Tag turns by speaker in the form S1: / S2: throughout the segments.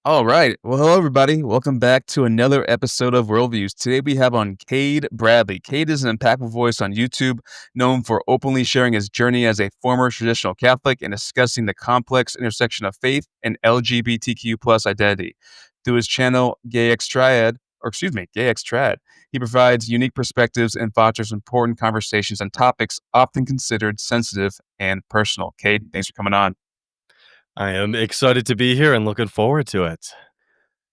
S1: All right. Well, hello, everybody. Welcome back to another episode of Worldviews. Today we have on Cade Bradley. Cade is an impactful voice on YouTube, known for openly sharing his journey as a former traditional Catholic and discussing the complex intersection of faith and LGBTQ plus identity. Through his channel, Gay X Trad, he provides unique perspectives and fosters important conversations on topics often considered sensitive and personal. Cade, thanks for coming on.
S2: I am excited to be here and looking forward to it.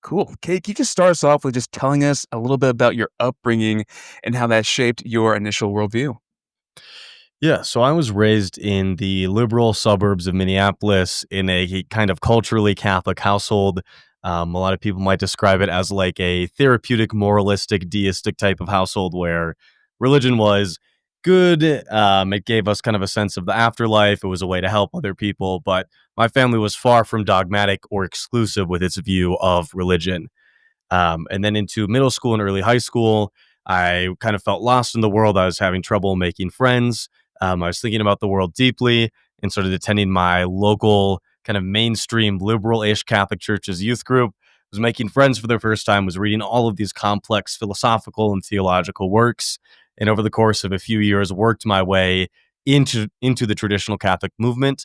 S1: Cool. Kate, can you just start us off with just telling us a little bit about your upbringing and how that shaped your initial worldview?
S2: Yeah, so I was raised in the liberal suburbs of Minneapolis in a kind of culturally Catholic household. A lot of people might describe it as like a therapeutic, moralistic, deistic type of household where religion was good. It gave us kind of a sense of the afterlife. It was a way to help other people, but my family was far from dogmatic or exclusive with its view of religion. And then into middle school and early high school, I kind of felt lost in the world. I was having trouble making friends. I was thinking about the world deeply and started attending my local kind of mainstream liberal-ish Catholic church's youth group. Was making friends for the first time, was reading all of these complex philosophical and theological works, and over the course of a few years, worked my way into the traditional Catholic movement,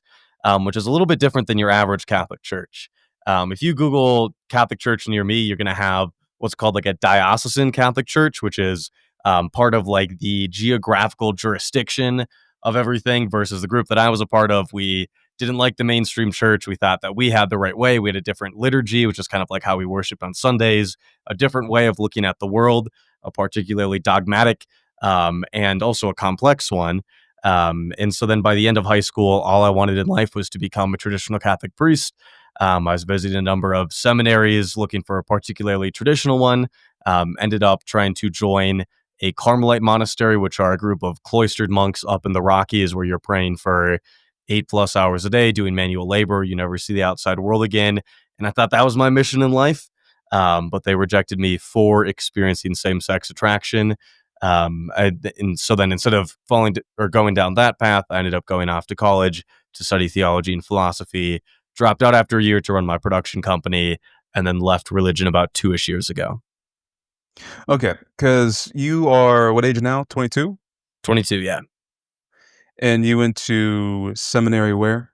S2: which is a little bit different than your average Catholic church. If you Google Catholic Church near me, you're going to have what's called like a diocesan Catholic Church, which is part of like the geographical jurisdiction of everything versus the group that I was a part of. We didn't like the mainstream church. We thought that we had the right way. We had a different liturgy, which is kind of like how we worshiped on Sundays, a different way of looking at the world, a particularly dogmatic and also a complex one. And so then by the end of high school, all I wanted in life was to become a traditional Catholic priest. I was visiting a number of seminaries looking for a particularly traditional one. Ended up trying to join a Carmelite monastery, which are a group of cloistered monks up in the Rockies where you're praying for 8+ hours a day, doing manual labor. You never see the outside world again. And I thought that was my mission in life. But they rejected me for experiencing same sex attraction. And so then instead of or going down that path, I ended up going off to college to study theology and philosophy, dropped out after a year to run my production company, and then left religion about 2-ish years ago.
S1: Okay, because you are what age now? 22?
S2: 22, yeah.
S1: And you went to seminary where?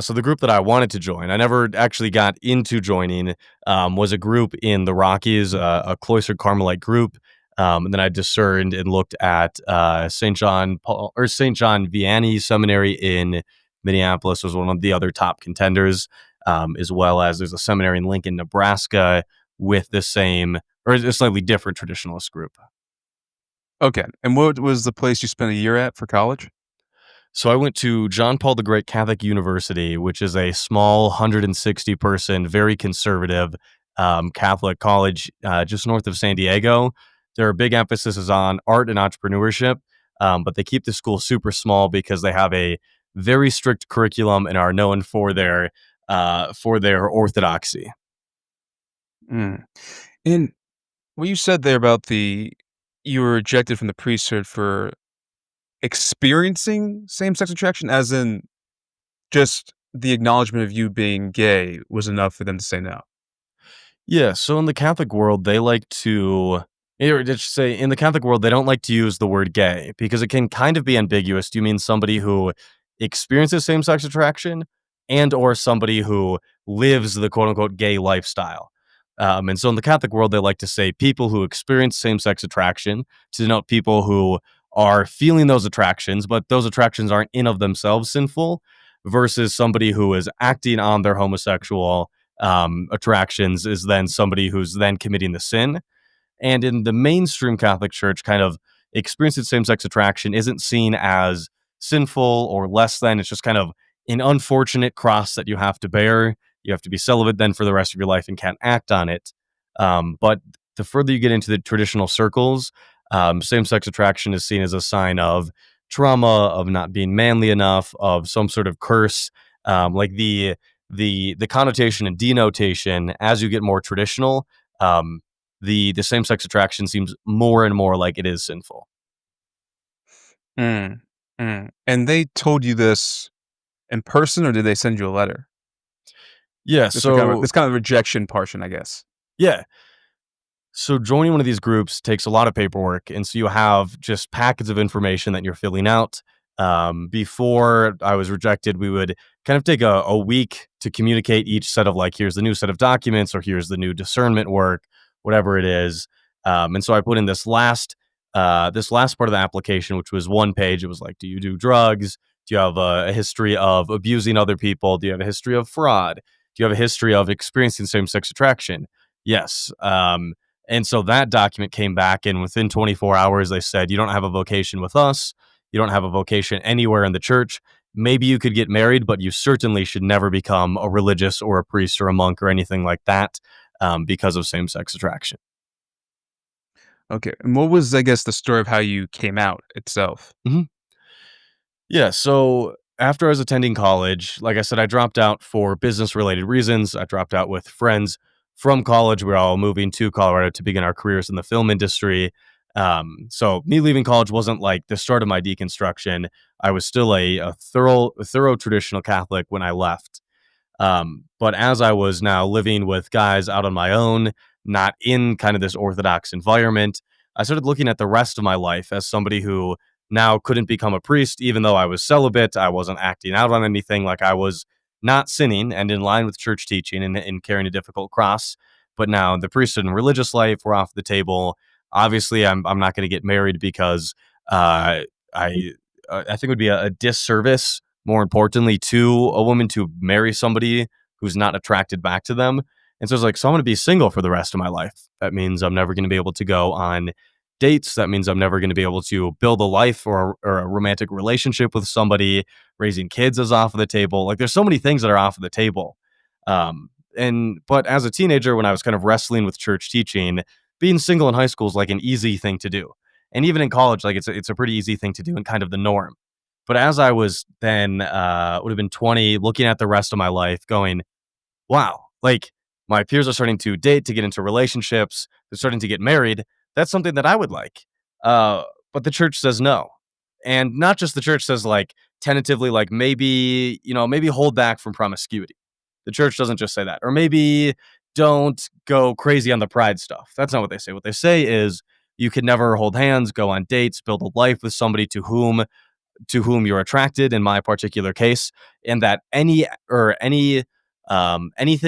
S2: So the group that I wanted to join, I never actually got into joining, was a group in the Rockies, a cloistered Carmelite group. And then I discerned and looked at St. John Vianney Seminary in Minneapolis was one of the other top contenders, as well as there's a seminary in Lincoln, Nebraska, with the same or a slightly different traditionalist group.
S1: Okay, and what was the place you spent a year at for college?
S2: So I went to John Paul the Great Catholic University, which is a small 160 person, very conservative Catholic college just north of San Diego. Their big emphasis is on art and entrepreneurship, but they keep the school super small because they have a very strict curriculum and are known for their orthodoxy.
S1: Mm. And what you said there about you were rejected from the priesthood for experiencing same-sex attraction, as in just the acknowledgement of you being gay was enough for them to say no.
S2: Yeah, so in the Catholic world, they like to, or just say in the Catholic world, they don't like to use the word gay because it can kind of be ambiguous. Do you mean somebody who experiences same sex attraction and or somebody who lives the quote unquote gay lifestyle? And so in the Catholic world, they like to say people who experience same sex attraction to denote people who are feeling those attractions, but those attractions aren't in of themselves sinful versus somebody who is acting on their homosexual attractions is then somebody who's then committing the sin. And in the mainstream Catholic Church, kind of experiencing same sex attraction isn't seen as sinful or less than. It's just kind of an unfortunate cross that you have to bear. You have to be celibate then for the rest of your life and can't act on it. But the further you get into the traditional circles, same sex attraction is seen as a sign of trauma, of not being manly enough, of some sort of curse. Like the connotation and denotation as you get more traditional, the same sex attraction seems more and more like it is sinful.
S1: Mm, and they told you this in person, or did they send you a letter?
S2: Yeah,
S1: This kind of
S2: so
S1: this kind of rejection portion, I guess.
S2: yeah. So joining one of these groups takes a lot of paperwork, and so you have just packets of information that you're filling out. Before I was rejected, we would kind of take a week to communicate each set of like, here's the new set of documents, or here's the new discernment work, whatever it is. And so I put in this last part of the application, which was one page. It was like, do you do drugs? Do you have a history of abusing other people? Do you have a history of fraud? Do you have a history of experiencing same-sex attraction? Yes. And so that document came back, and within 24 hours, they said, you don't have a vocation with us. You don't have a vocation anywhere in the church. Maybe you could get married, but you certainly should never become a religious or a priest or a monk or anything like that because of same sex attraction.
S1: Okay, and what was, I guess, the story of how you came out itself?
S2: Mhm. Yeah. So after I was attending college, like I said, I dropped out for business related reasons. I dropped out with friends from college. We are all moving to Colorado to begin our careers in the film industry. So me leaving college wasn't like the start of my deconstruction. I was still a thorough traditional Catholic when I left. But as I was now living with guys out on my own, not in kind of this orthodox environment, I started looking at the rest of my life as somebody who now couldn't become a priest, even though I was celibate. I wasn't acting out on anything, like I was not sinning and in line with church teaching and carrying a difficult cross. But now the priesthood and religious life were off the table. Obviously, I'm not going to get married because uh, I I think it would be a disservice, more importantly, to a woman to marry somebody who's not attracted back to them. And so it's like, so I'm going to be single for the rest of my life. That means I'm never going to be able to go on dates. That means I'm never going to be able to build a life or a romantic relationship with somebody. Raising kids is off of the table. Like, there's so many things that are off of the table. But as a teenager, when I was kind of wrestling with church teaching, being single in high school is like an easy thing to do. And even in college, like it's a pretty easy thing to do and kind of the norm. But as I was then, would have been 20, looking at the rest of my life, going, wow, like my peers are starting to date, to get into relationships, they're starting to get married. That's something that I would like. But the church says no. And not just the church says like tentatively, like maybe, maybe hold back from promiscuity. The church doesn't just say that. Or maybe don't go crazy on the pride stuff. That's not what they say. What they say is you could never hold hands, go on dates, build a life with somebody to whom you're attracted in my particular case, and that anything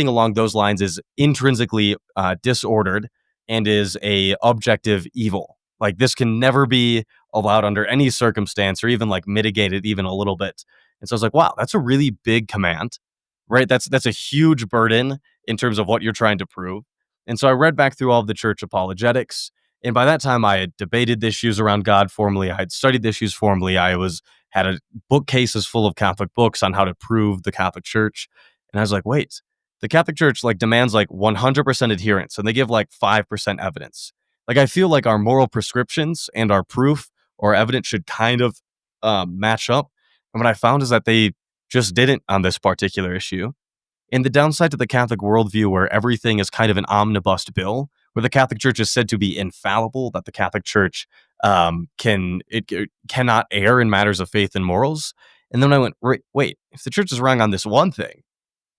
S2: along those lines is intrinsically disordered and is a objective evil. Like, this can never be allowed under any circumstance, or even like mitigated even a little bit. And so I was like, wow, that's a really big command, right? That's a huge burden in terms of what you're trying to prove. And so I read back through all of the church apologetics, and by that time, I had debated the issues around God formally. I had studied the issues formally. Had a bookcases full of Catholic books on how to prove the Catholic Church. And I was like, wait, the Catholic Church like demands like 100% adherence, and they give like 5% evidence. Like, I feel like our moral prescriptions and our proof or evidence should kind of match up. And what I found is that they just didn't on this particular issue. And the downside to the Catholic worldview, where everything is kind of an omnibus bill, where the Catholic Church is said to be infallible, that the Catholic Church cannot err in matters of faith and morals. And then I went, wait, if the church is wrong on this one thing,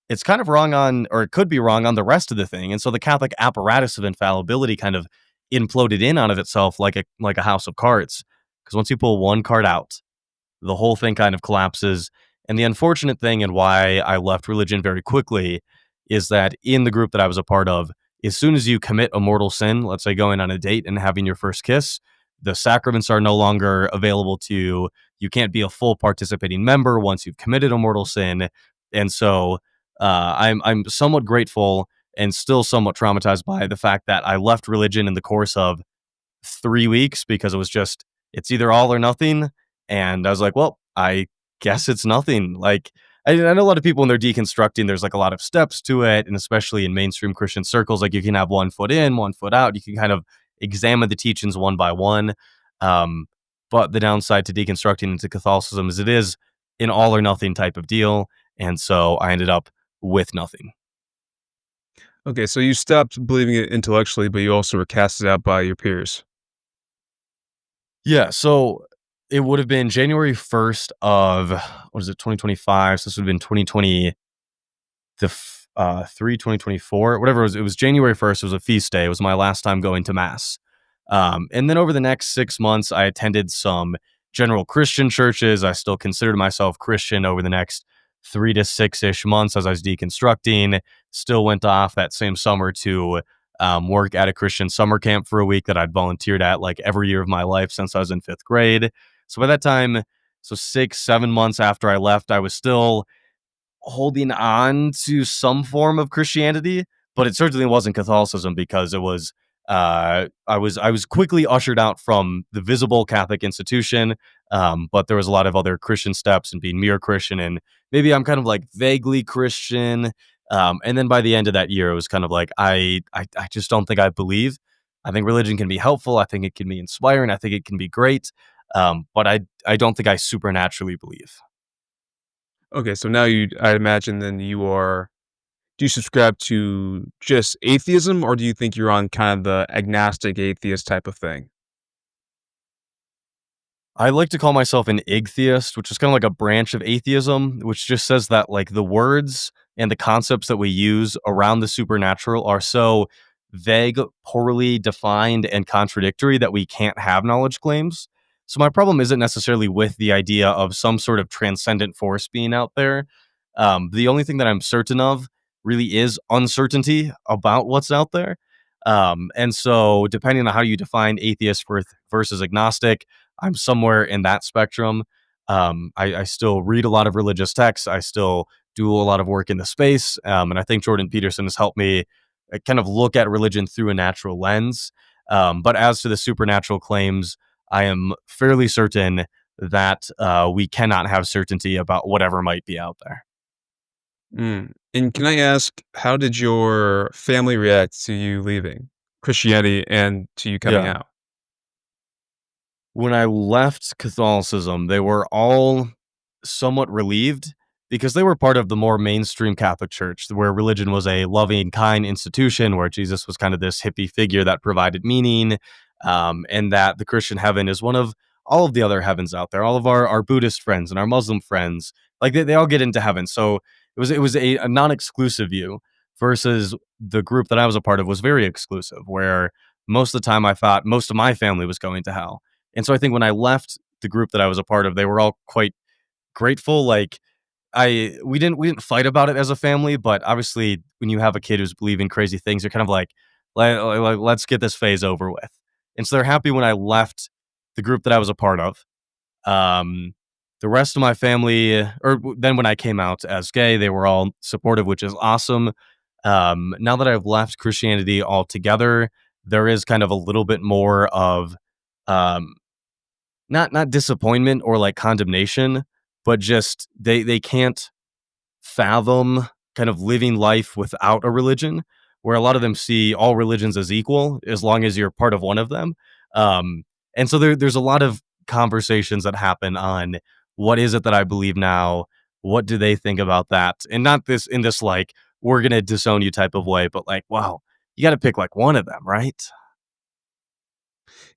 S2: it's kind of wrong on, or it could be wrong on the rest of the thing. And so the Catholic apparatus of infallibility kind of imploded in on of itself like a house of cards. Because once you pull one card out, the whole thing kind of collapses. And the unfortunate thing, and why I left religion very quickly, is that in the group that I was a part of, as soon as you commit a mortal sin, let's say going on a date and having your first kiss, the sacraments are no longer available to you. You can't be a full participating member once you've committed a mortal sin. And so I'm somewhat grateful and still somewhat traumatized by the fact that I left religion in the course of 3 weeks, because it's either all or nothing. And I was like, well, I guess it's nothing. Like, I know a lot of people when they're deconstructing, there's like a lot of steps to it. And especially in mainstream Christian circles, like you can have 1 foot in, 1 foot out. You can kind of examine the teachings one by one. Um, but the downside to deconstructing into Catholicism is it is an all or nothing type of deal. And so I ended up with nothing.
S1: Okay, so you stopped believing it intellectually, but you also were casted out by your peers.
S2: Yeah, so it would have been January 1st of, what is it, 2025? So this would have been 2020, 3 2024, whatever it was January 1st. It was a feast day. It was my last time going to mass. And then over the next 6 months, I attended some general Christian churches. I still considered myself Christian over the next 3 to 6 ish months as I was deconstructing. Still went off that same summer to work at a Christian summer camp for a week that I'd volunteered at like every year of my life since I was in 5th grade. So by that time, so 6, 7 months after I left, I was still holding on to some form of Christianity, but it certainly wasn't Catholicism because it was I was quickly ushered out from the visible Catholic institution, but there was a lot of other Christian steps and being mere Christian, and maybe I'm kind of like vaguely Christian. And then by the end of that year, it was kind of like I just don't think I believe. I think religion can be helpful. I think it can be inspiring. I think it can be great. But I don't think I supernaturally believe.
S1: Okay, so now I imagine then do you subscribe to just atheism, or do you think you're on kind of the agnostic atheist type of thing?
S2: I like to call myself an igtheist, which is kind of like a branch of atheism, which just says that like the words and the concepts that we use around the supernatural are so vague, poorly defined, and contradictory that we can't have knowledge claims. So my problem isn't necessarily with the idea of some sort of transcendent force being out there. The only thing that I'm certain of really is uncertainty about what's out there. And so, depending on how you define atheist versus agnostic, I'm somewhere in that spectrum. I still read a lot of religious texts. I still do a lot of work in the space. And I think Jordan Peterson has helped me kind of look at religion through a natural lens. But as to the supernatural claims, I am fairly certain that we cannot have certainty about whatever might be out there.
S1: And can I ask, how did your family react to you leaving Christianity and to you coming
S2: Yeah.
S1: out?
S2: When I left Catholicism, they were all somewhat relieved because they were part of the more mainstream Catholic Church, where religion was a loving, kind institution, where Jesus was kind of this hippie figure that provided meaning, and that the Christian heaven is one of all of the other heavens out there. All of our Buddhist friends and our Muslim friends, like they all get into heaven. So it was a non-exclusive view versus the group that I was a part of was very exclusive, where most of the time I thought most of my family was going to hell. And so I think when I left the group that I was a part of, they were all quite grateful. Like we didn't fight about it as a family, but obviously when you have a kid who's believing crazy things, you're kind of like, let's get this phase over with. And so they're happy when I left the group that I was a part of. Um, the rest of my family, then when I came out as gay, they were all supportive, which is awesome. Now that I've left Christianity altogether, there is kind of a little bit more of um, not disappointment or like condemnation, but just they can't fathom kind of living life without a religion, where a lot of them see all religions as equal as long as you're part of one of them. Um, and so there's a lot of conversations that happen on what is it that I believe now? What do they think about that? And not this in this like we're gonna disown you type of way, but like, wow, you got to pick like one of them, right?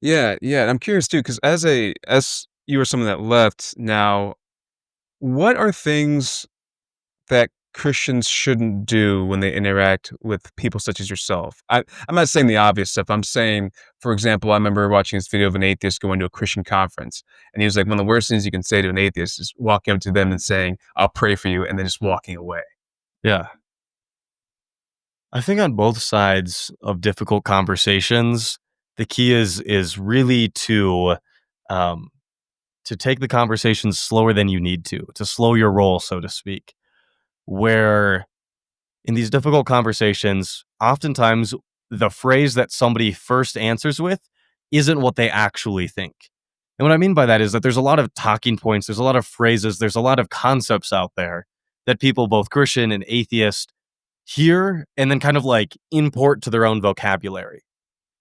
S1: Yeah, yeah. And I'm curious too, because as you were someone that left now, what are things that Christians shouldn't do when they interact with people such as yourself? I'm not saying the obvious stuff. I'm saying, for example, I remember watching this video of an atheist going to a Christian conference, and he was like, one of the worst things you can say to an atheist is walking up to them and saying, "I'll pray for you," and then just walking away.
S2: Yeah. I think on both sides of difficult conversations, the key is really um, to take the conversation slower than you need to slow your roll, so to speak. Where in these difficult conversations, oftentimes the phrase that somebody first answers with isn't what they actually think. And what I mean by that is that there's a lot of talking points, there's a lot of phrases, there's a lot of concepts out there that people, both Christian and atheist, hear and then kind of like import to their own vocabulary.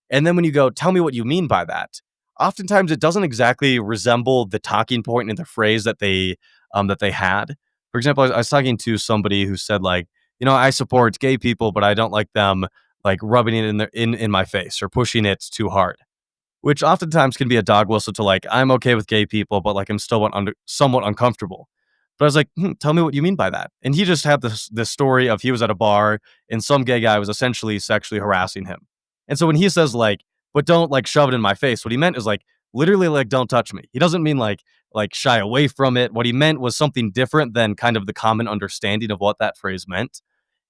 S2: And then when you go, tell me what you mean by that, oftentimes it doesn't exactly resemble the talking point in the phrase that they had. For example, I was talking to somebody who said like, I support gay people, but I don't like them like rubbing it in my face or pushing it too hard, which oftentimes can be a dog whistle to like, I'm okay with gay people, but like I'm still somewhat uncomfortable. But But I was like, tell me what you mean by that. And he just had this story of he was at a bar and some gay guy was essentially sexually harassing him. And so when he says like, but don't like shove it in my face, what he meant is like literally like don't touch me. He doesn't mean like shy away from it. What he meant was something different than kind of the common understanding of what that phrase meant.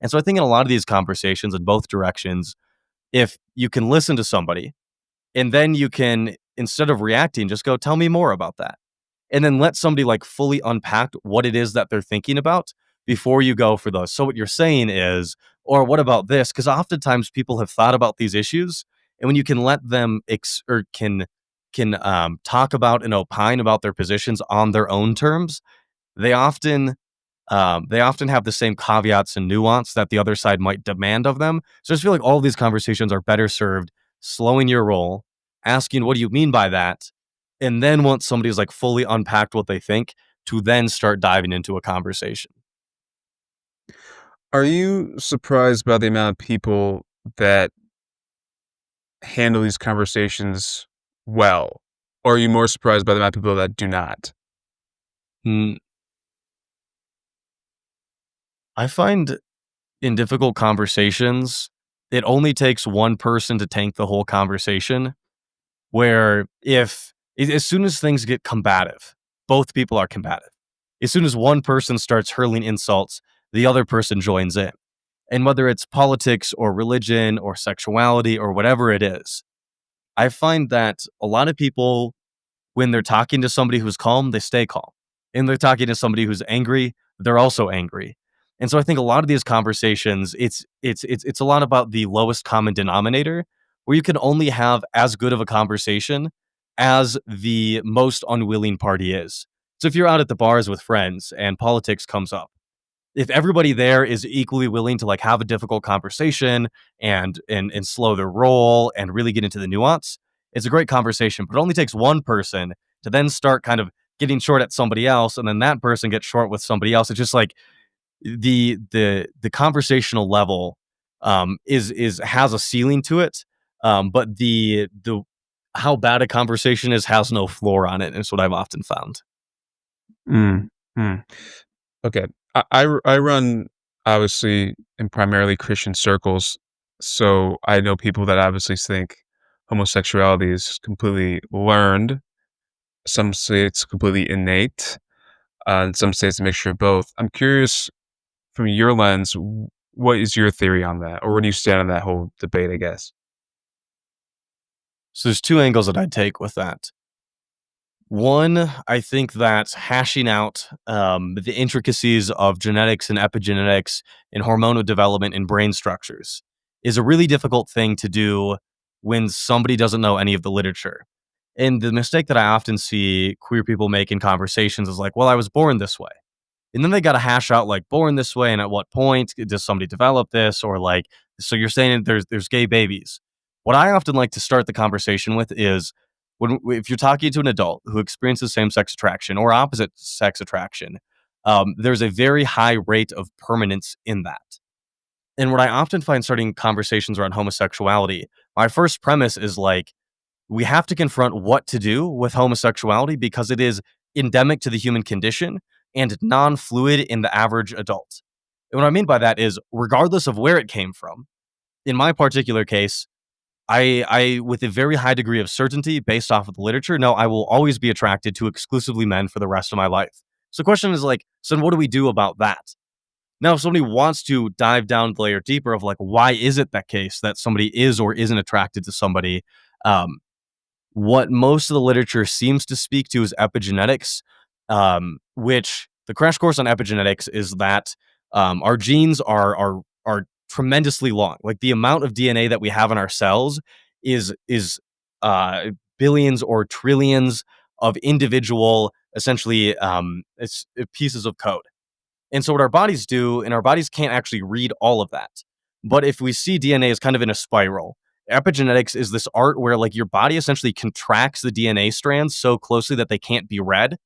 S2: And so I think in a lot of these conversations in both directions, if you can listen to somebody and then you can, instead of reacting, just go, tell me more about that. And then let somebody like fully unpack what it is that they're thinking about before you go for those. So what you're saying is, or what about this? Because oftentimes people have thought about these issues, and when you can let them talk about and opine about their positions on their own terms, they often they often have the same caveats and nuance that the other side might demand of them. So I just feel like all of these conversations are better served slowing your roll, asking, what do you mean by that? And then once somebody's like fully unpacked what they think, to then start diving into a conversation.
S1: Are you surprised by the amount of people that handle these conversations well? Or are you more surprised by the amount of people that do not?
S2: Mm, I find in difficult conversations, it only takes one person to tank the whole conversation. Where if as soon as things get combative, both people are combative. As soon as one person starts hurling insults, the other person joins in. And whether it's politics or religion or sexuality or whatever it is, I find that a lot of people, when they're talking to somebody who's calm, they stay calm. And they're talking to somebody who's angry, they're also angry. And so I think a lot of these conversations, it's a lot about the lowest common denominator, where you can only have as good of a conversation as the most unwilling party is. So if you're out at the bars with friends and politics comes up, if everybody there is equally willing to like have a difficult conversation and slow their roll and really get into the nuance, it's a great conversation. But it only takes one person to then start kind of getting short at somebody else, and then that person gets short with somebody else. It's just like the conversational level is has a ceiling to it, but the how bad a conversation is has no floor on it. Is what I've often found.
S1: Mm, mm. Okay. I run obviously in primarily Christian circles, so I know people that obviously think homosexuality is completely learned. Some say it's completely innate, and some say it's a mixture of both. I'm curious, from your lens, what is your theory on that, or where do you stand on that whole debate? I guess.
S2: So there's two angles that I'd take with that. One, I think that hashing out the intricacies of genetics and epigenetics and hormonal development in brain structures is a really difficult thing to do when somebody doesn't know any of the literature. And the mistake that I often see queer people make in conversations is like, well, I was born this way. And then they got to hash out like born this way and at what point does somebody develop this, or like, so you're saying there's gay babies. What I often like to start the conversation with is, if you're talking to an adult who experiences same-sex attraction or opposite sex attraction, there's a very high rate of permanence in that. And what I often find starting conversations around homosexuality, my first premise is like, we have to confront what to do with homosexuality because it is endemic to the human condition and non-fluid in the average adult. And what I mean by that is, regardless of where it came from, in my particular case, I, with a very high degree of certainty based off of the literature, know I will always be attracted to exclusively men for the rest of my life. So the question is like, so what do we do about that? Now, if somebody wants to dive down the layer deeper of like, why is it that case that somebody is or isn't attracted to somebody? Um, what most of the literature seems to speak to is epigenetics, which the crash course on epigenetics is that our genes are tremendously long. Like the amount of DNA that we have in our cells is billions or trillions of individual, essentially, pieces of code. And so what our bodies do, and our bodies can't actually read all of that. But if we see DNA as kind of in a spiral, epigenetics is this art where like your body essentially contracts the DNA strands so closely that they can't be read.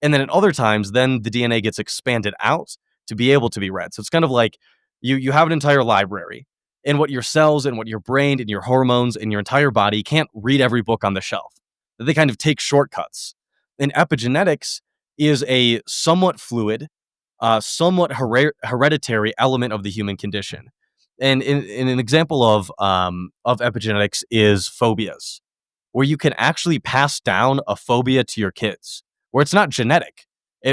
S2: And then at other times, then the DNA gets expanded out to be able to be read. So it's kind of like you have an entire library, and what your cells and what your brain and your hormones and your entire body can't read every book on the shelf. They kind of take shortcuts. In epigenetics, is a somewhat fluid, somewhat hereditary element of the human condition. And in an example of epigenetics is phobias, where you can actually pass down a phobia to your kids, where it's not genetic.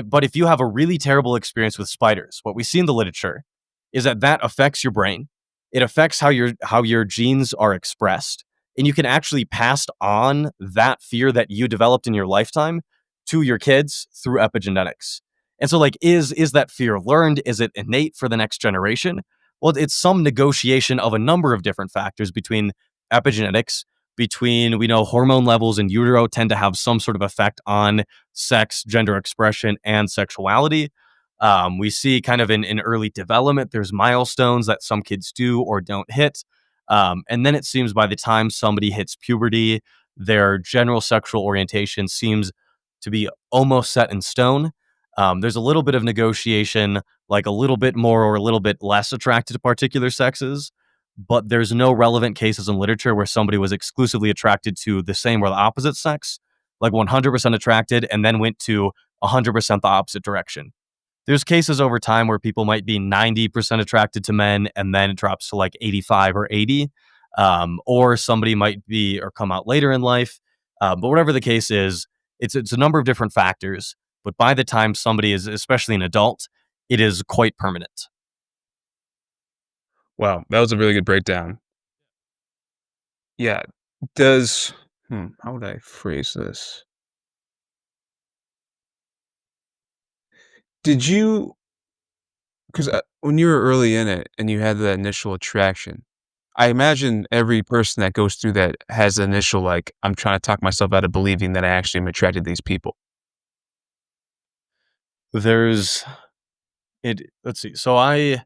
S2: But if you have a really terrible experience with spiders, what we see in the literature is that that affects your brain. It affects how your genes are expressed, and you can actually pass on that fear that you developed in your lifetime to your kids through epigenetics. And so, like, is that fear learned? Is it innate for the next generation? Well, it's some negotiation of a number of different factors between epigenetics, between, we know hormone levels in utero tend to have some sort of effect on sex, gender expression, and sexuality. We see kind of in early development, there's milestones that some kids do or don't hit. And then it seems by the time somebody hits puberty, their general sexual orientation seems to be almost set in stone. There's a little bit of negotiation, like a little bit more or a little bit less attracted to particular sexes, but there's no relevant cases in literature where somebody was exclusively attracted to the same or the opposite sex, like 100% attracted, and then went to 100% the opposite direction. There's cases over time where people might be 90% attracted to men and then it drops to like 85 or 80. Or somebody might be or come out later in life. But whatever the case is, it's a number of different factors. But by the time somebody is, especially an adult, it is quite permanent.
S1: Wow, that was a really good breakdown. Yeah. Does how would I phrase this? Did you 'Cause, when you were early in it and you had that initial attraction, I imagine every person that goes through that has the initial, like, "I'm trying to talk myself out of believing that I actually am attracted to these people."
S2: There's it. Let's see. So I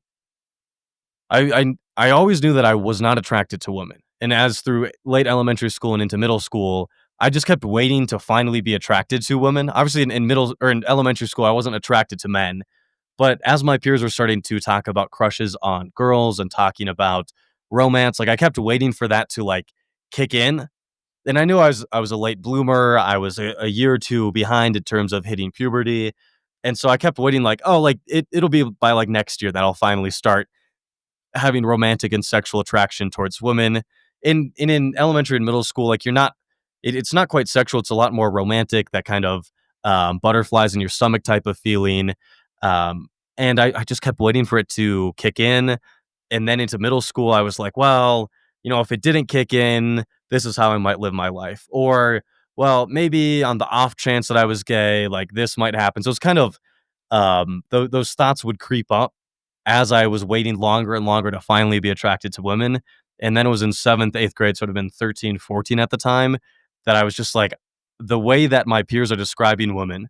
S2: always knew that I was not attracted to women. And as through late elementary school and into middle school, I just kept waiting to finally be attracted to women. Obviously in middle or in elementary school, I wasn't attracted to men. But as my peers were starting to talk about crushes on girls and talking about romance, like I kept waiting for that to like kick in. And I knew I was a late bloomer. I was a year or two behind in terms of hitting puberty. And so I kept waiting like, oh, like it'll be by like next year that I'll finally start having romantic and sexual attraction towards women. In elementary and middle school, like you're not it's not quite sexual, it's a lot more romantic, that kind of butterflies in your stomach type of feeling. Um, and I just kept waiting for it to kick in. And then into middle school, I was like, well, if it didn't kick in, this is how I might live my life. Or, well, maybe on the off chance that I was gay, like this might happen. So it's kind of those thoughts would creep up as I was waiting longer and longer to finally be attracted to women. And then it was in seventh, eighth grade, so it would have been 13, 14 at the time, that I was just like, the way that my peers are describing women,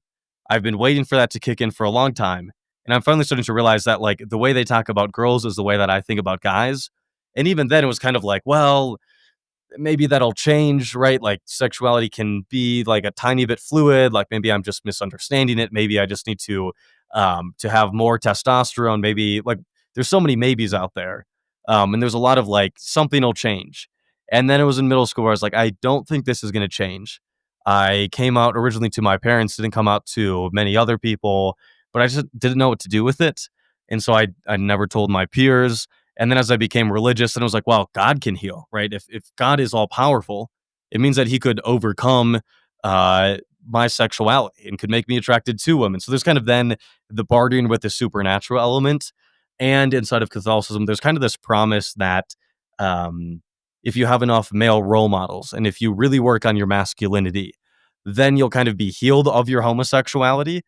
S2: I've been waiting for that to kick in for a long time. And I'm finally starting to realize that like the way they talk about girls is the way that I think about guys. And even then it was kind of like, well, maybe that'll change, right? Like sexuality can be like a tiny bit fluid. Like maybe I'm just misunderstanding it. Maybe I just need to have more testosterone. Maybe like there's so many maybes out there. And there's a lot of like something will change. And then it was in middle school where I was like, I don't think this is going to change. I came out originally to my parents, didn't come out to many other people, but I just didn't know what to do with it. And so I never told my peers. And then as I became religious, and I was like, well, God can heal, right? If God is all powerful, it means that he could overcome uh, my sexuality and could make me attracted to women. So there's kind of then the bartering with the supernatural element. And inside of Catholicism, there's kind of this promise that um, if you have enough male role models and if you really work on your masculinity, then you'll kind of be healed of your homosexuality.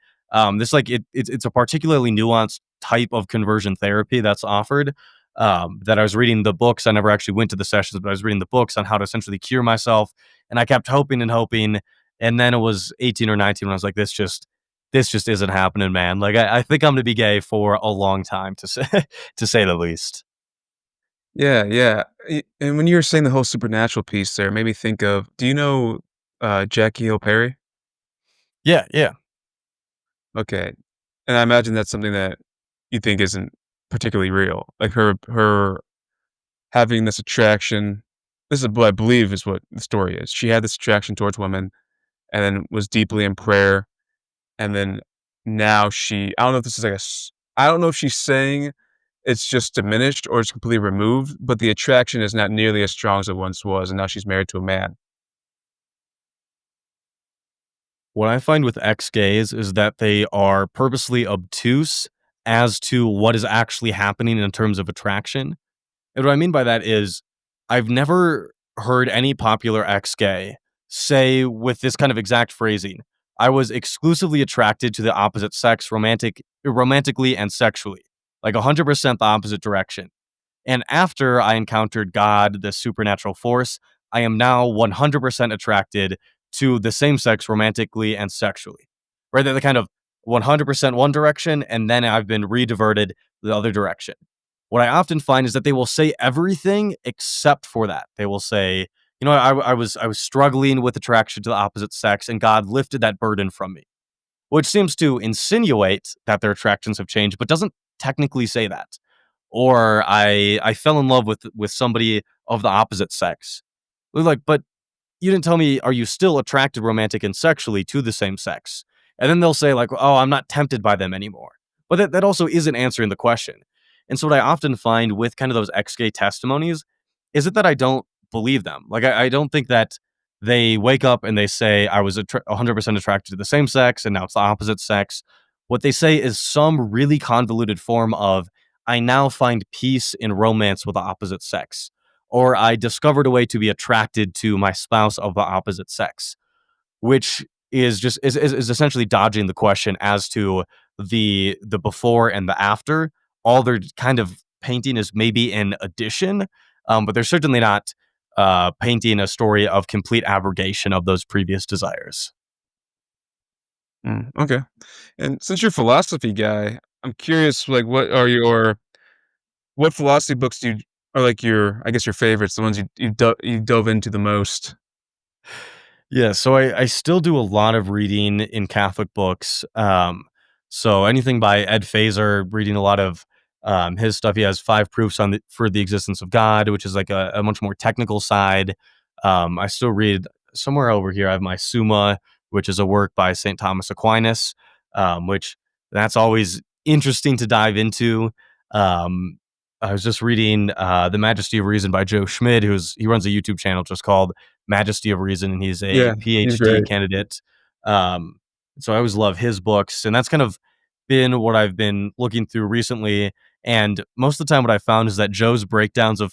S2: This like it's a particularly nuanced type of conversion therapy that's offered. That I was reading the books. I never actually went to the sessions, but I was reading the books on how to essentially cure myself. And I kept hoping and hoping. And then it was 18 or 19 when I was like, this just isn't happening, man. Like I think I'm gonna be gay for a long time to say to say the least.
S1: Yeah, yeah. And when you were saying the whole supernatural piece there, it made me think of, do you know, Jackie Hill Perry?
S2: Yeah, yeah.
S1: Okay. And I imagine that's something that you think isn't particularly real. Like her having this attraction, this is what I believe is what the story is. She had this attraction towards women and then was deeply in prayer. and then now I don't know if this is I don't know if she's saying it's just diminished or it's completely removed, but the attraction is not nearly as strong as it once was, and now she's married to a man.
S2: What I find with ex gays is that they are purposely obtuse as to what is actually happening in terms of attraction. And what I mean by that is, I've never heard any popular ex gay say with this kind of exact phrasing, I was exclusively attracted to the opposite sex romantically and sexually, like 100% the opposite direction. And after I encountered God, the supernatural force, I am now 100% attracted to the same sex romantically and sexually. Right? They're the kind of 100% one direction, and then I've been rediverted the other direction. What I often find is that they will say everything except for that. They will say, I was struggling with attraction to the opposite sex, and God lifted that burden from me, which seems to insinuate that their attractions have changed, but doesn't technically say that. Or I fell in love with somebody of the opposite sex. Like, but you didn't tell me, are you still attracted romantic and sexually to the same sex? And then they'll say, like, oh, I'm not tempted by them anymore. But that also isn't answering the question. And so what I often find with kind of those ex-gay testimonies is it that I don't believe them. Like, I don't think that they wake up and they say, I was 100% attracted to the same sex and now it's the opposite sex. What they say is some really convoluted form of, I now find peace in romance with the opposite sex, or I discovered a way to be attracted to my spouse of the opposite sex, which is essentially dodging the question as to the before and the after. All they're kind of painting is maybe an addition, but they're certainly not painting a story of complete abrogation of those previous desires.
S1: Okay. And since you're a philosophy guy, I'm curious, like, what philosophy books are like your, I guess, your favorites, the ones you dove into the most?
S2: Yeah, so I still do a lot of reading in Catholic books. So anything by Ed Fazer, reading a lot of his stuff. He has five proofs for the existence of God, which is like a much more technical side. I still read somewhere over here. I have my Summa, which is a work by Saint Thomas Aquinas, which that's always interesting to dive into. Um, I was just reading The Majesty of Reason by Joe Schmid, he runs a YouTube channel just called Majesty of Reason, and he's a
S1: Yeah, he's
S2: PhD
S1: great.
S2: candidate. Um, so I always love his books, and that's kind of been what I've been looking through recently. And most of the time, what I found is that Joe's breakdowns of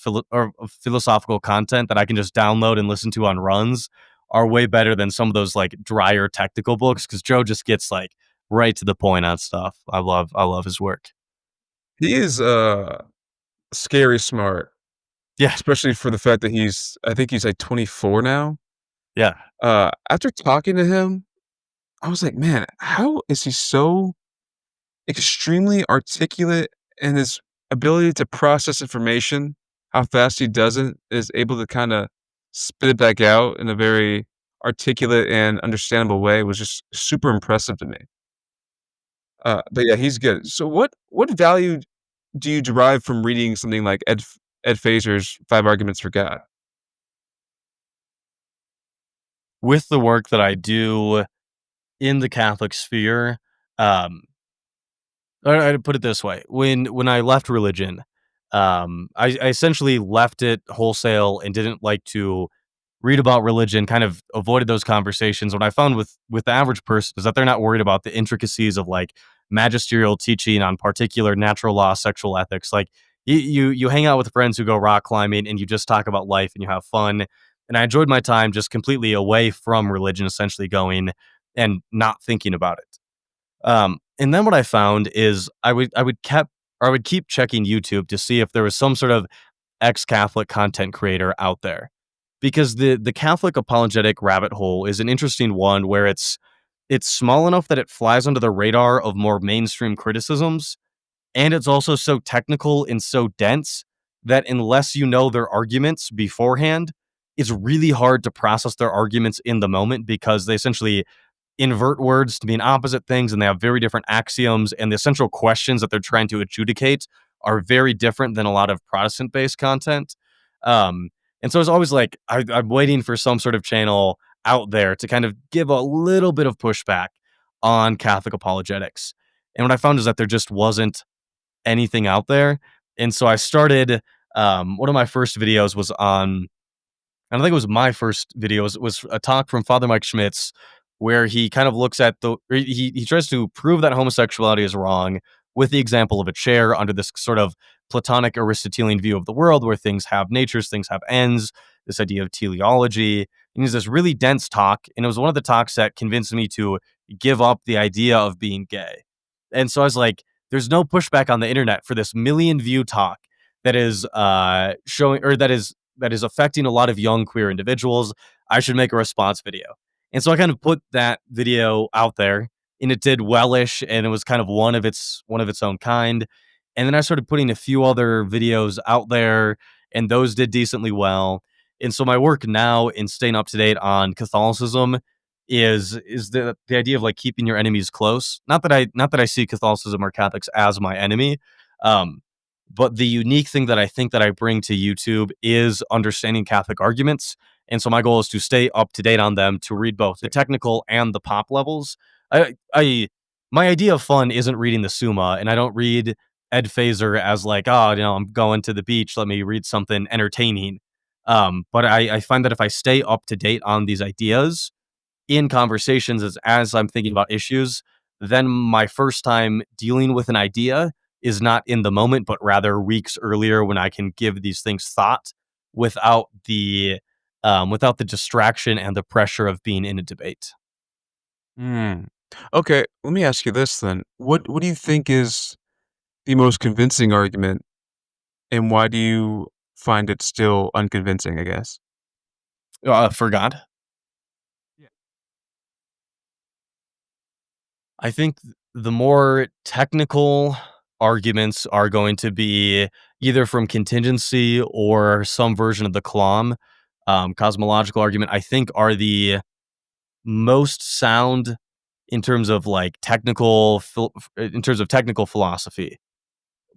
S2: philosophical content that I can just download and listen to on runs are way better than some of those like drier technical books because Joe just gets like right to the point on stuff. I love his work.
S1: He is scary smart,
S2: Yeah,
S1: especially for the fact that I think he's like 24 now.
S2: yeah.
S1: After talking to him, I was like, man, how is he so extremely articulate in his ability to process information? How fast he does it, is able to kind of spit it back out in a very articulate and understandable way was just super impressive to me. But yeah, he's good. So what value do you derive from reading something like Ed Fazer's Five Arguments for God?
S2: With the work that I do in the Catholic sphere, um, I'd put it this way: when I left religion, I essentially left it wholesale and didn't like to read about religion. Kind of avoided those conversations. What I found with the average person is that they're not worried about the intricacies of like magisterial teaching on particular natural law, sexual ethics. Like you hang out with friends who go rock climbing and you just talk about life and you have fun. And I enjoyed my time just completely away from religion, essentially going and not thinking about it. And then what I found is I would keep checking YouTube to see if there was some sort of ex-Catholic content creator out there. Because the Catholic apologetic rabbit hole is an interesting one where it's small enough that it flies under the radar of more mainstream criticisms, and it's also so technical and so dense that unless you know their arguments beforehand, it's really hard to process their arguments in the moment because they essentially invert words to mean opposite things and they have very different axioms and the essential questions that they're trying to adjudicate are very different than a lot of Protestant based content. Um, and so it's always like I'm waiting for some sort of channel out there to kind of give a little bit of pushback on Catholic apologetics. And what I found is that there just wasn't anything out there. And so I started, one of my first videos was on, and I think it was my first video, was a talk from Father Mike Schmitz, where he kind of looks at or he tries to prove that homosexuality is wrong with the example of a chair under this sort of Platonic Aristotelian view of the world where things have natures, things have ends, this idea of teleology. And he's this really dense talk. And it was one of the talks that convinced me to give up the idea of being gay. And so I was like, there's no pushback on the internet for this million view talk that is showing, or that is affecting a lot of young queer individuals. I should make a response video. And so I kind of put that video out there, and it did wellish, and it was kind of one of its own kind. And then I started putting a few other videos out there, and those did decently well. And so my work now in staying up to date on Catholicism is the idea of like keeping your enemies close. Not that I see Catholicism or Catholics as my enemy. Um, but the unique thing that I think that I bring to YouTube is understanding Catholic arguments. And so my goal is to stay up to date on them, to read both the technical and the pop levels. I my idea of fun isn't reading the Summa, and I don't read Ed Phaser as like, oh, I'm going to the beach, let me read something entertaining. But I find that if I stay up to date on these ideas in conversations as I'm thinking about issues, then my first time dealing with an idea is not in the moment, but rather weeks earlier when I can give these things thought without without the distraction and the pressure of being in a debate.
S1: Hmm. Okay, let me ask you this then. What do you think is the most convincing argument, and why do you find it still unconvincing, I guess?
S2: For God,
S1: Yeah.
S2: I think the more technical arguments are going to be either from contingency or some version of the Kalam. Cosmological argument, I think, are the most sound in terms of like in terms of technical philosophy.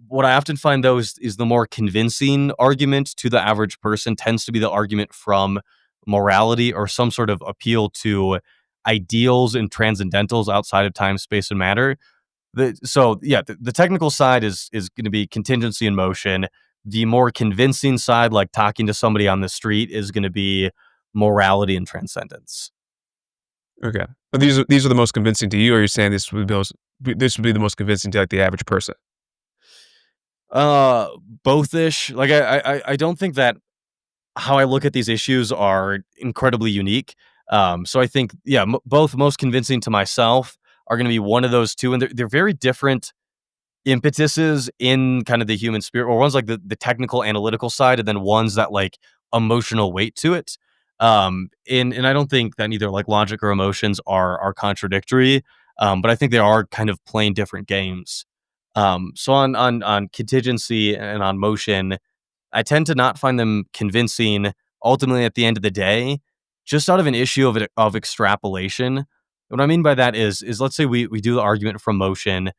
S2: What I often find though is the more convincing argument to the average person tends to be the argument from morality or some sort of appeal to ideals and transcendentals outside of time, space, and matter. The technical side is going to be contingency and motion. The more convincing side, like talking to somebody on the street, is going to be morality and transcendence.
S1: Okay. But these are the most convincing to you, or you're saying this would be the most convincing to like the average person?
S2: Uh, Both-ish. Like I don't think that how I look at these issues are incredibly unique. So I think both most convincing to myself are going to be one of those two, and they're very different impetuses in kind of the human spirit, or one's like the technical analytical side, and then one's that like emotional weight to it. And I don't think that neither like logic or emotions are contradictory. But I think they are kind of playing different games. So on contingency and on motion, I tend to not find them convincing ultimately at the end of the day, just out of an issue of extrapolation. What I mean by that is let's say we do the argument from motion.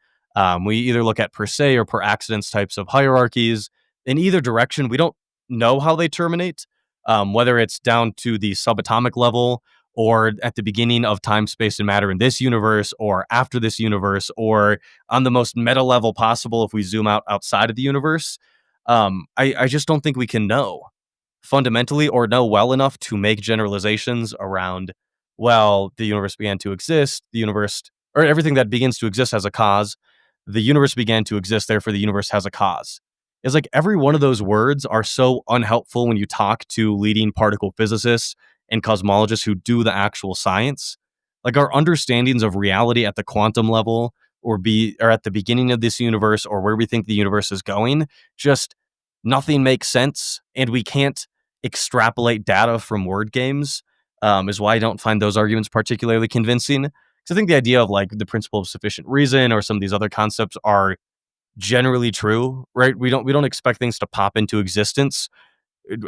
S2: We either look at per se or per accidents types of hierarchies. In either direction, we don't know how they terminate, whether it's down to the subatomic level or at the beginning of time, space, and matter in this universe, or after this universe, or on the most meta level possible if we zoom out outside of the universe. I just don't think we can know fundamentally or know well enough to make generalizations around, well, the universe began to exist, the universe, or everything that begins to exist has a cause. The universe began to exist, therefore the universe has a cause. It's like every one of those words are so unhelpful when you talk to leading particle physicists and cosmologists who do the actual science. Like our understandings of reality at the quantum level or at the beginning of this universe or where we think the universe is going, just nothing makes sense, and we can't extrapolate data from word games. Is why I don't find those arguments particularly convincing. Because I think the idea of like the principle of sufficient reason or some of these other concepts are generally true, right? We don't expect things to pop into existence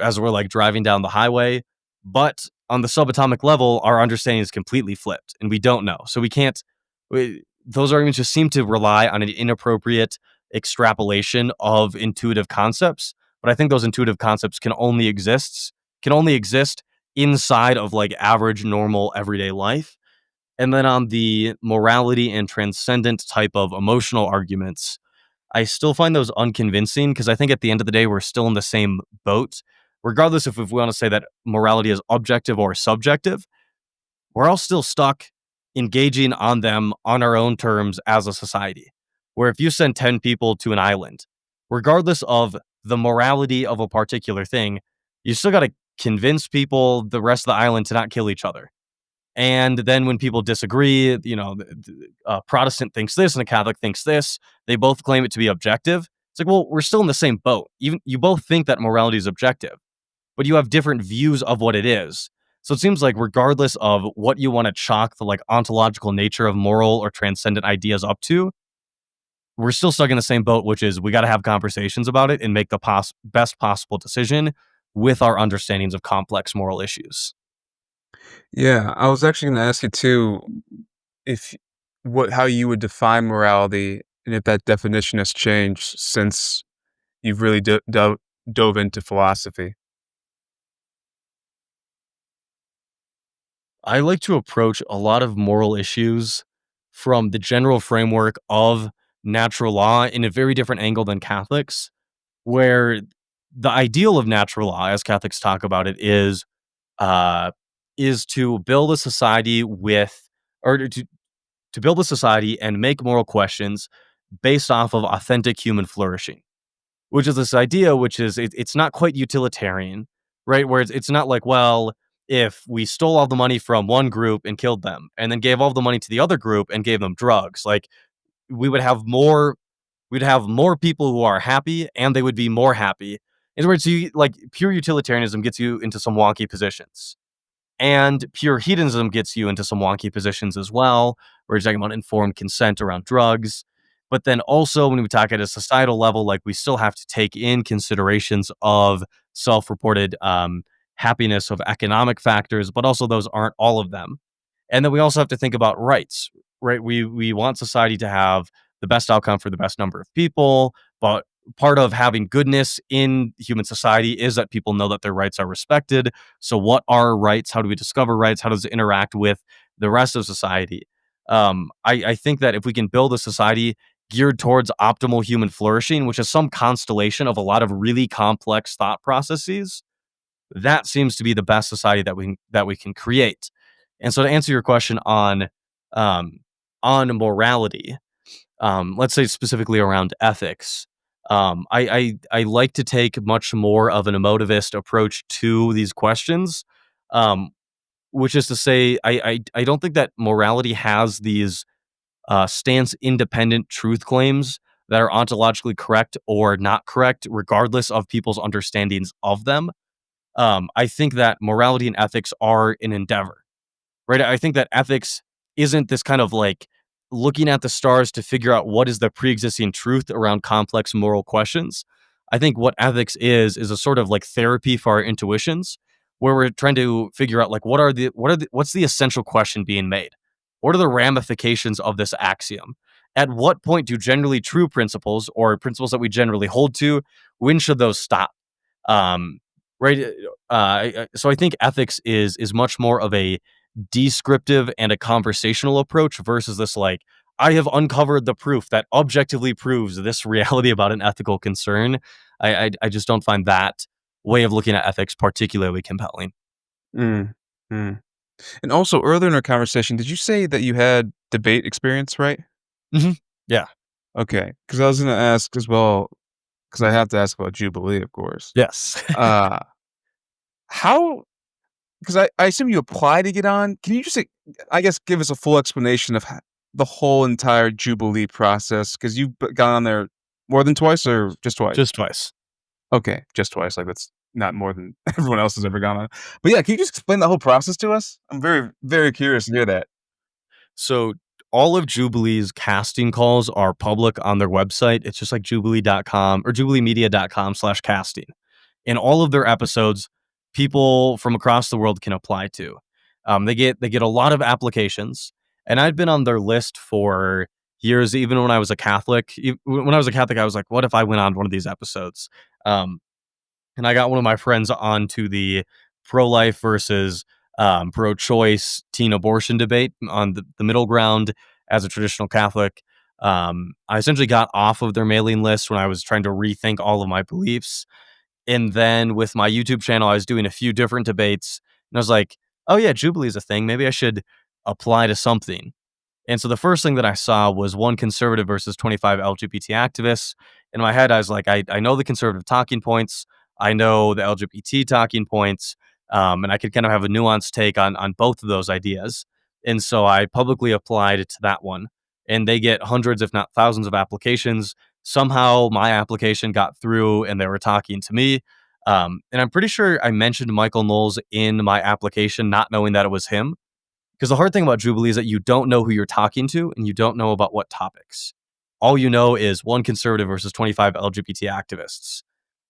S2: as we're like driving down the highway. But on the subatomic level, our understanding is completely flipped and we don't know. So we can't, those arguments just seem to rely on an inappropriate extrapolation of intuitive concepts. But I think those intuitive concepts can only exist inside of like average, normal, everyday life. And then on the morality and transcendent type of emotional arguments, I still find those unconvincing because I think at the end of the day, we're still in the same boat. Regardless if we want to say that morality is objective or subjective, we're all still stuck engaging on them on our own terms as a society. Where if you send 10 people to an island, regardless of the morality of a particular thing, you still got to convince people the rest of the island to not kill each other. And then when people disagree, a Protestant thinks this and a Catholic thinks this, they both claim it to be objective. It's like, well, we're still in the same boat. Even you both think that morality is objective, but you have different views of what it is. So it seems like regardless of what you want to chalk the like ontological nature of moral or transcendent ideas up to, we're still stuck in the same boat, which is we got to have conversations about it and make the best possible decision with our understandings of complex moral issues.
S1: Yeah, I was actually gonna ask you too, if how you would define morality and if that definition has changed since you've really dove into philosophy.
S2: I like to approach a lot of moral issues from the general framework of natural law in a very different angle than Catholics, where the ideal of natural law, as Catholics talk about it, uh, is to build a society with, or to build a society and make moral questions based off of authentic human flourishing, which is this idea, which is it's not quite utilitarian, right? Where it's not like, well, if we stole all the money from one group and killed them, and then gave all the money to the other group and gave them drugs, like we would have more, we'd have more people who are happy, and they would be more happy. In other words, you like pure utilitarianism gets you into some wonky positions. And pure hedonism gets you into some wonky positions as well, where you're talking about informed consent around drugs. But then also, when we talk at a societal level, like we still have to take in considerations of self reported happiness of economic factors, but also those aren't all of them. And then we also have to think about rights, right? We want society to have the best outcome for the best number of people, but part of having goodness in human society is that people know that their rights are respected. So, what are rights? How do we discover rights? How does it interact with the rest of society? I think that if we can build a society geared towards optimal human flourishing, which is some constellation of a lot of really complex thought processes, that seems to be the best society that we can create. And so, to answer your question um, on morality, let's say specifically around ethics. I like to take much more of an emotivist approach to these questions, um, which is to say, I don't think that morality has these stance independent truth claims that are ontologically correct or not correct, regardless of people's understandings of them. I think that morality and ethics are an endeavor, right? I think that ethics isn't this kind of like looking at the stars to figure out what is the pre-existing truth around complex moral questions. I think what ethics is a sort of like therapy for our intuitions, where we're trying to figure out like what's the essential question being made? What are the ramifications of this axiom? At what point do generally true principles or principles that we generally hold to, when should those stop? Um, right. So I think ethics is much more of a descriptive and a conversational approach versus this like I have uncovered the proof that objectively proves this reality about an ethical concern. I just don't find that way of looking at ethics particularly compelling.
S1: Mm, mm. And also, earlier in our conversation, did you say that you had debate experience, right?
S2: Mhm. Yeah.
S1: Okay, because I was gonna ask as well, because I have to ask about Jubilee, of course.
S2: Yes.
S1: Uh, how 'Cause I assume you apply to get on. Can you just, like, I guess, give us a full explanation of the whole entire Jubilee process? 'Cause you've gone on there more than twice or just twice?
S2: Just twice.
S1: Okay, just twice, like, that's not more than everyone else has ever gone on. But, yeah, can you just explain the whole process to us? I'm very, very curious to hear that.
S2: So all of Jubilee's casting calls are public on their website. It's just like jubilee.com or jubileemedia.com/casting. In all of their episodes, people from across the world can apply to. They get a lot of applications, and I'd been on their list for years. Even when I was a Catholic, when I was a Catholic, I was like, "What if I went on one of these episodes?" Um, and I got one of my friends onto the pro life versus pro-choice teen abortion debate on the middle ground as a traditional Catholic. I essentially got off of their mailing list when I was trying to rethink all of my beliefs. And then with my YouTube channel, I was doing a few different debates, and I was like, oh yeah, Jubilee is a thing. Maybe I should apply to something. And so the first thing that I saw was one conservative versus 25 LGBT activists. In my head, I was like, I know the conservative talking points, I know the LGBT talking points, and I could kind of have a nuanced take on both of those ideas. And so I publicly applied to that one, and they get hundreds, if not thousands, of applications. Somehow my application got through, and they were talking to me. And I'm pretty sure I mentioned Michael Knowles in my application, not knowing that it was him, because the hard thing about Jubilee is that you don't know who you're talking to and you don't know about what topics. All you know is one conservative versus 25 LGBT activists.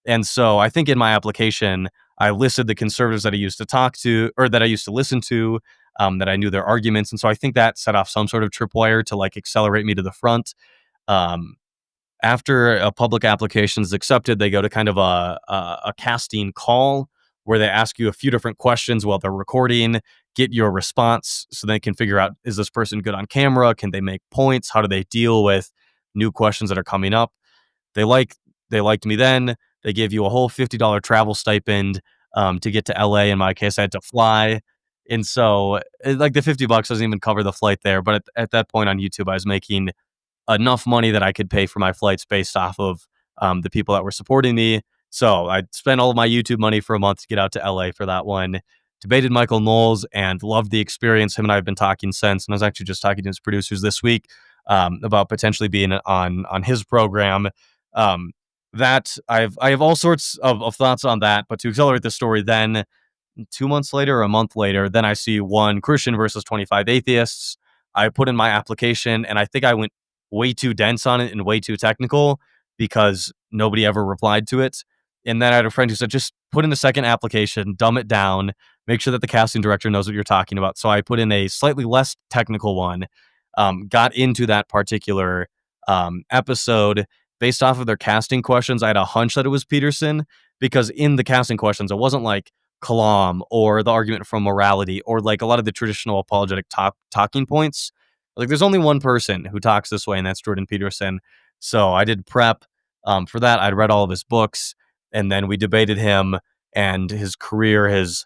S2: And so I think in my application, I listed the conservatives that I used to talk to or that I used to listen to, that I knew their arguments. And so I think that set off some sort of tripwire to like accelerate me to the front. Um, After a public application is accepted, they go to kind of a casting call where they ask you a few different questions while they're recording, get your response so they can figure out, is this person good on camera? Can they make points? How do they deal with new questions that are coming up? They like they liked me then. They gave you a whole $50 travel stipend to get to LA. In my case, I had to fly. And so like the $50 doesn't even cover the flight there. But at that point on YouTube, I was making enough money that I could pay for my flights based off of the people that were supporting me. So I spent all of my YouTube money for a month to get out to LA for that one. Debated Michael Knowles and loved the experience. Him and I have been talking since, and I was actually just talking to his producers this week about potentially being on his program. Um, that I have all sorts of thoughts on that, but to accelerate the story, then 2 months later or a month later, then I see one Christian versus 25 atheists. I put in my application, and I think I went way too dense on it and way too technical because nobody ever replied to it. And then I had a friend who said, just put in a second application, dumb it down, make sure that the casting director knows what you're talking about. So I put in a slightly less technical one, got into that particular episode based off of their casting questions. I had a hunch that it was Peterson because in the casting questions, it wasn't like Kalam or the argument from morality or like a lot of the traditional apologetic talking points. Like there's only one person who talks this way, and that's Jordan Peterson. So I did prep for that. I'd read all of his books, and then we debated him, and his career has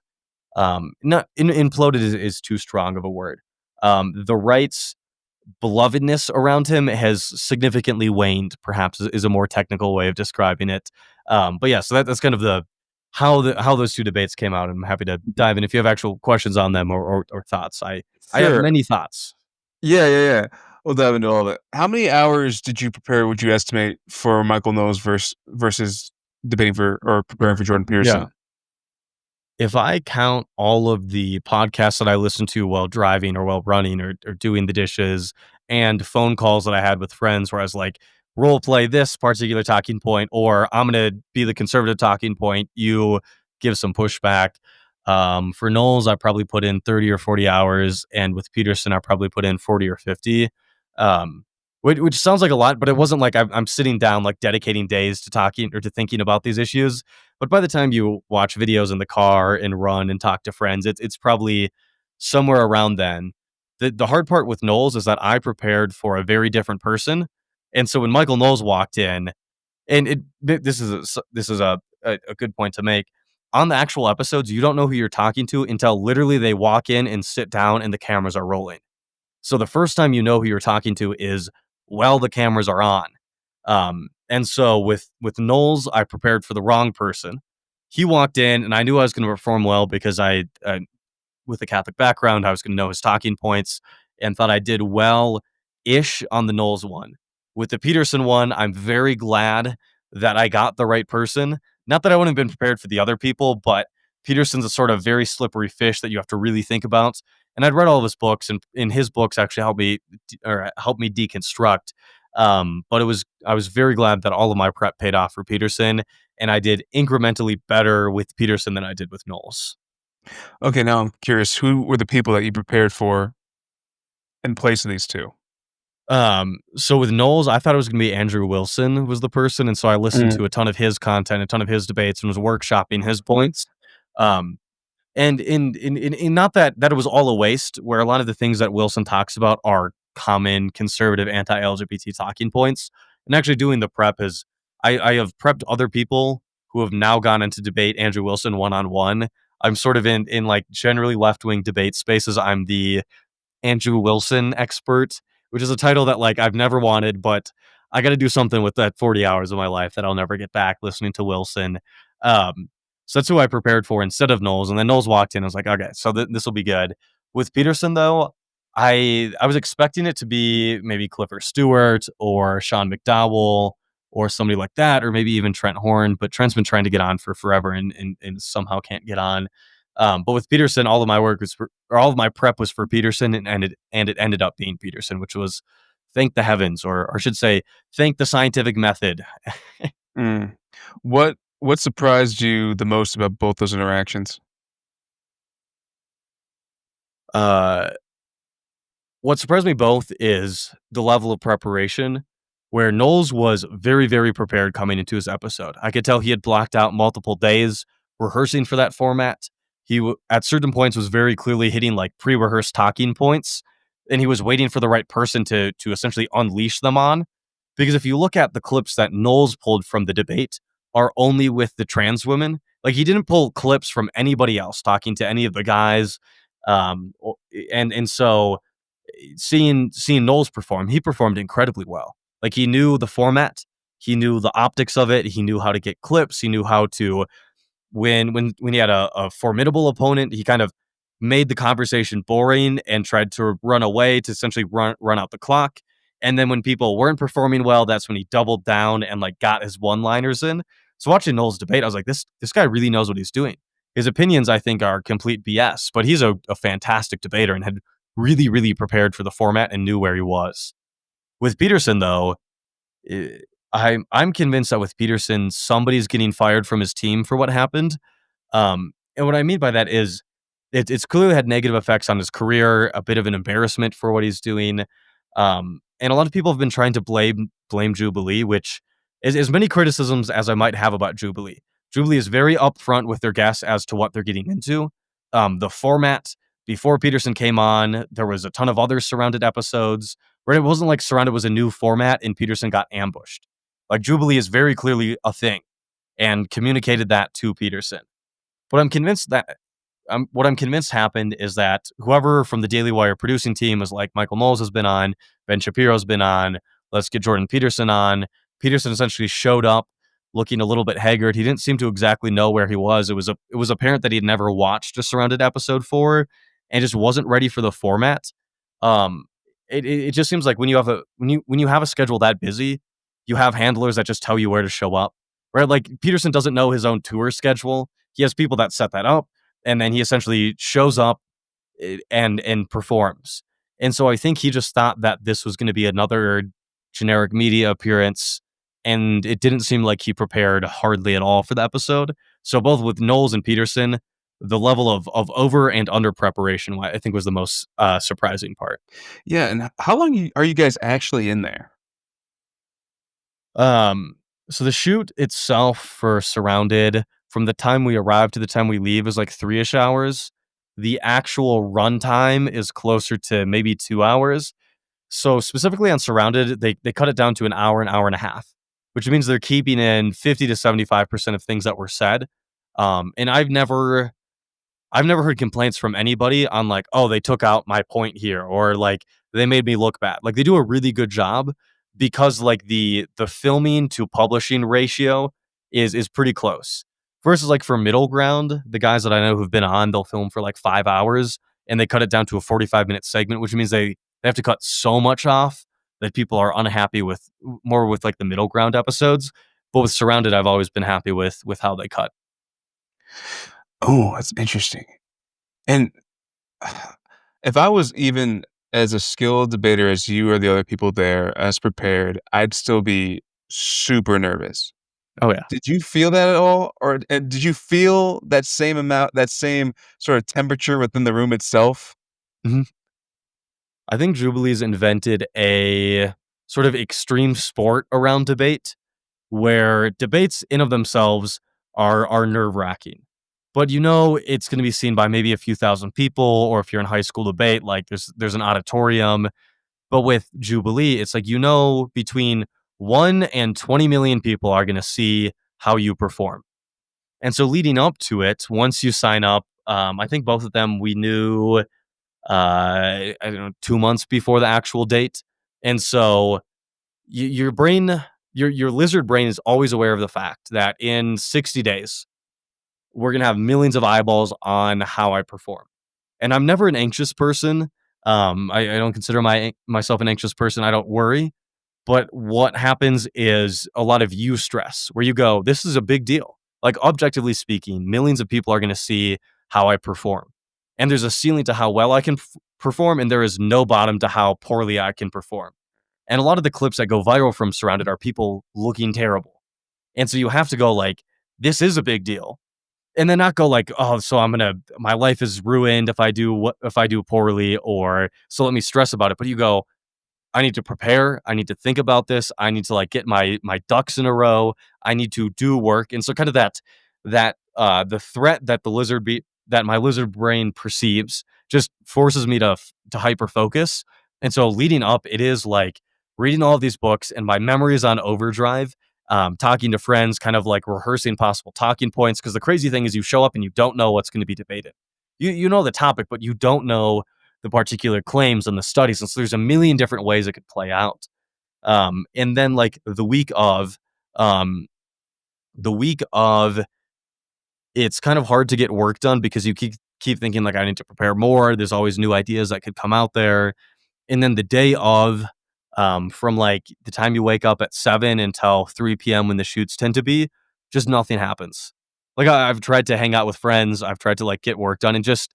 S2: not imploded is too strong of a word. The right's belovedness around him has significantly waned, perhaps is a more technical way of describing it. But yeah, so that's kind of the how those two debates came out. I'm happy to dive in if you have actual questions on them or thoughts. I have
S1: Sure.
S2: many thoughts.
S1: Yeah. We'll dive into all of it. How many hours did you prepare, would you estimate, for Michael Knowles versus debating for or preparing for Jordan
S2: Yeah.
S1: Peterson?
S2: If I count all of the podcasts that I listen to while driving or while running or doing the dishes and phone calls that I had with friends where I was like, role play this particular talking point, or I'm going to be the conservative talking point, you give some pushback. For Knowles, I probably put in 30 or 40 hours. And with Peterson, I probably put in 40 or 50. Um, which sounds like a lot, but it wasn't like I'm sitting down, like dedicating days to talking or to thinking about these issues. But by the time you watch videos in the car and run and talk to friends, it's probably somewhere around then. The hard part with Knowles is that I prepared for a very different person. And so when Michael Knowles walked in, and this is a good point to make. On the actual episodes, you don't know who you're talking to until literally they walk in and sit down and the cameras are rolling. So the first time you know who you're talking to is while the cameras are on. And so with Knowles, I prepared for the wrong person. He walked in, and I knew I was going to perform well because with a Catholic background, I was going to know his talking points, and thought I did well ish on the Knowles one. With the Peterson one, I'm very glad that I got the right person. Not that I wouldn't have been prepared for the other people, but Peterson's a sort of very slippery fish that you have to really think about. And I'd read all of his books, and in his books actually helped me deconstruct. But I was very glad that all of my prep paid off for Peterson, and I did incrementally better with Peterson than I did with Knowles.
S1: Okay, now I'm curious, who were the people that you prepared for in place of these two?
S2: So with Knowles, I thought it was going to be Andrew Wilson was the person, and so I listened
S1: Mm.
S2: to a ton of his content, a ton of his debates, and was workshopping his points. Um, And in not that it was all a waste, where a lot of the things that Wilson talks about are common conservative anti-LGBT talking points. And actually doing the prep is I have prepped other people who have now gone into debate Andrew Wilson one on one. I'm sort of in like generally left wing debate spaces. I'm the Andrew Wilson expert, which is a title that like I've never wanted, but I got to do something with that 40 hours of my life that I'll never get back listening to Wilson. Um, so that's who I prepared for instead of Knowles. And then Knowles walked in. I was like, okay, so this will be good. With Peterson though, I was expecting it to be maybe Clifford Stewart or Sean McDowell or somebody like that, or maybe even Trent Horn. But Trent's been trying to get on for forever and somehow can't get on. But with Peterson, all of my work was or all of my prep was for Peterson, and it ended up being Peterson, which was thank the heavens, or I should say, thank the scientific method.
S1: Mm. What surprised you the most about both those interactions?
S2: Uh, what surprised me both is the level of preparation, where Knowles was very, very prepared coming into his episode. I could tell he had blocked out multiple days rehearsing for that format. At certain points, was very clearly hitting like pre-rehearsed talking points, and he was waiting for the right person to essentially unleash them on. Because if you look at the clips that Knowles pulled from the debate, are only with the trans women. Like he didn't pull clips from anybody else talking to any of the guys, and so seeing Knowles perform, he performed incredibly well. Like he knew the format, he knew the optics of it, he knew how to get clips, he knew how to when he had a formidable opponent, he kind of made the conversation boring and tried to run away to essentially run out the clock. And then when people weren't performing well, that's when he doubled down and like got his one-liners in. So watching Knowles debate, I was like, this guy really knows what he's doing. His opinions, I think, are complete BS, but he's a fantastic debater and had really, really prepared for the format and knew where he was. With Peterson, though, eh, I'm convinced that with Peterson, somebody's getting fired from his team for what happened. And what I mean by that is it's clearly had negative effects on his career, a bit of an embarrassment for what he's doing. And a lot of people have been trying to blame Jubilee, which is as many criticisms as I might have about Jubilee. Jubilee is very upfront with their guests as to what they're getting into. The format before Peterson came on, there was a ton of other Surrounded episodes where it wasn't like Surrounded was a new format and Peterson got ambushed. Like Jubilee is very clearly a thing and communicated that to Peterson. What I'm convinced that what I'm convinced happened is that whoever from the Daily Wire producing team was like, Michael Knowles has been on, Ben Shapiro's been on, let's get Jordan Peterson on. Peterson essentially showed up looking a little bit haggard. He didn't seem to exactly know where he was. It was apparent that he had never watched a Surrounded episode 4 and just wasn't ready for the format. Um, it just seems like when you have a schedule that busy, you have handlers that just tell you where to show up. Right? Like Peterson doesn't know his own tour schedule. He has people that set that up, and then he essentially shows up and performs. And so I think he just thought that this was going to be another generic media appearance, and it didn't seem like he prepared hardly at all for the episode. So both with Knowles and Peterson, the level of over and under preparation, I think, was the most surprising part.
S1: Yeah, and how long are you guys actually in there?
S2: Um, so the shoot itself for Surrounded, from the time we arrive to the time we leave, is like 3-ish hours. The actual runtime is closer to maybe 2 hours. So specifically on Surrounded, they cut it down to an hour and a half, which means they're keeping in 50 to 75% of things that were said. And I've never heard complaints from anybody on like, oh, they took out my point here, or like they made me look bad. Like they do a really good job because like the filming to publishing ratio is pretty close. Versus like for Middle Ground, the guys that I know who've been on, they'll film for like 5 hours and they cut it down to a 45-minute segment, which means they have to cut so much off that people are unhappy with more with like the Middle Ground episodes. But with Surrounded, I've always been happy with how they cut.
S1: Oh, that's interesting. And if I was even as a skilled debater as you or the other people there, as prepared, I'd still be super nervous.
S2: Oh yeah.
S1: Did you feel that at all? Or and did you feel that same amount, that same sort of temperature within the room itself?
S2: Mhm. I think Jubilee's invented a sort of extreme sport around debate where debates in of themselves are nerve-wracking. but it's going to be seen by maybe a few thousand people, or if you're in high school debate, like there's an auditorium. But with Jubilee, it's like, between 1 and 20 million people are going to see how you perform. And so leading up to it, once you sign up, I think both of them we knew, I don't know, 2 months before the actual date. And so your brain, your lizard brain is always aware of the fact that in 60 days, we're going to have millions of eyeballs on how I perform. And I'm never an anxious person. I don't consider myself an anxious person. I don't worry. But what happens is a lot of stress, where you go, this is a big deal. Like, objectively speaking, millions of people are going to see how I perform. And there's a ceiling to how well I can perform, and there is no bottom to how poorly I can perform. And a lot of the clips that go viral from Surrounded are people looking terrible. And so you have to go like, this is a big deal. And then not go like, oh, so my life is ruined if I do poorly, or so let me stress about it. But you go, I need to prepare. I need to think about this. I need to like get my ducks in a row. I need to do work. And so kind of that the threat that that my lizard brain perceives just forces me to hyper focus. And so leading up, it is like reading all of these books, and my memory is on overdrive. Talking to friends, kind of like rehearsing possible talking points. Because the crazy thing is, you show up and you don't know what's going to be debated. You know the topic, but you don't know the particular claims and the studies. And so there's a million different ways it could play out. And then like the week of, it's kind of hard to get work done because you keep thinking like, I need to prepare more. There's always new ideas that could come out there. And then the day of, from like the time you wake up at 7 until 3 p.m. when the shoots tend to be, just nothing happens. Like I've tried to hang out with friends. I've tried to like get work done, and just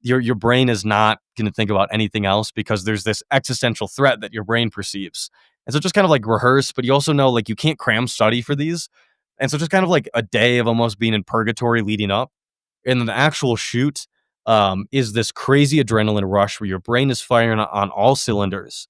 S2: your brain is not going to think about anything else because there's this existential threat that your brain perceives. And so just kind of like rehearse, but you also know like you can't cram study for these. And so just kind of like a day of almost being in purgatory leading up. And then the actual shoot is this crazy adrenaline rush where your brain is firing on all cylinders.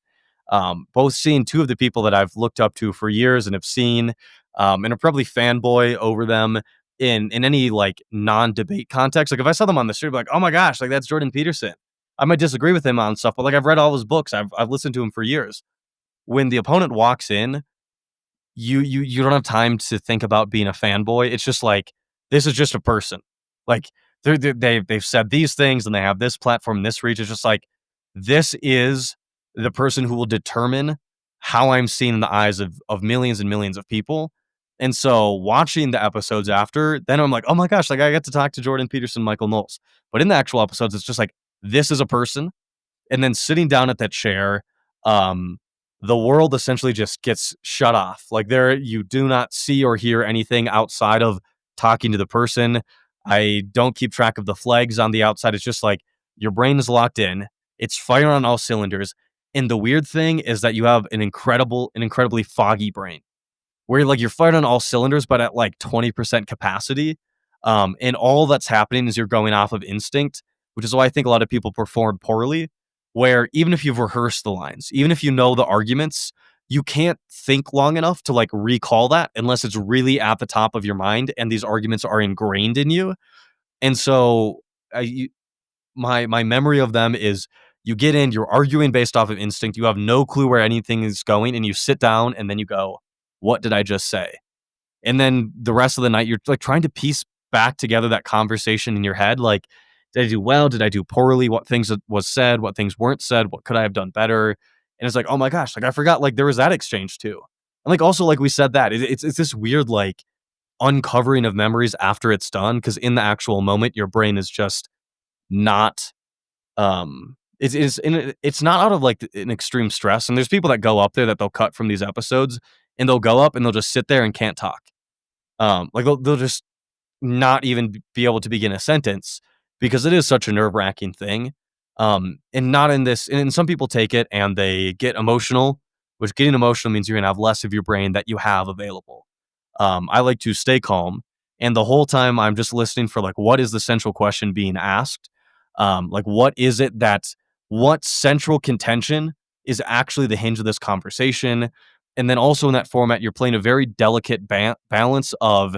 S2: Both seeing two of the people that I've looked up to for years and have seen, and are probably fanboy over them in any like non-debate context. Like if I saw them on the street, I'd be like, oh my gosh, like that's Jordan Peterson. I might disagree with him on stuff, but like I've read all his books. I've listened to him for years. When the opponent walks in, you don't have time to think about being a fanboy. It's just like, this is just a person. Like they've said these things and they have this platform, this reach. It's just like, this is the person who will determine how I'm seen in the eyes of millions and millions of people. And so watching the episodes after, then I'm like, oh my gosh, like I get to talk to Jordan Peterson, Michael Knowles. But in the actual episodes, it's just like, this is a person. And then sitting down at that chair, the world essentially just gets shut off. Like you do not see or hear anything outside of talking to the person. I don't keep track of the flags on the outside. It's just like your brain is locked in. It's firing on all cylinders. And the weird thing is that you have an incredibly foggy brain where like you're firing on all cylinders, but at like 20% capacity. And all that's happening is you're going off of instinct, which is why I think a lot of people perform poorly, where even if you've rehearsed the lines, even if you know the arguments, you can't think long enough to like recall that unless it's really at the top of your mind and these arguments are ingrained in you. And so my memory of them is, you get in, you're arguing based off of instinct. You have no clue where anything is going, and you sit down and then you go, what did I just say? And then the rest of the night, you're like trying to piece back together that conversation in your head. Like, did I do well? Did I do poorly? What things was said? What things weren't said? What could I have done better? And it's like, oh my gosh, like I forgot, like there was that exchange too. And like, also, like we said that it's this weird, like uncovering of memories after it's done. Cause in the actual moment, your brain is just not, it's not out of like an extreme stress. And there's people that go up there that they'll cut from these episodes, and they'll go up and they'll just sit there and can't talk. Like they'll just not even be able to begin a sentence because it is such a nerve-wracking thing. And not in this, and some people take it and they get emotional, which getting emotional means you're gonna have less of your brain that you have available. I like to stay calm, and the whole time I'm just listening for like, what is the central question being asked? Like what central contention is actually the hinge of this conversation? And then also in that format, you're playing a very delicate balance of,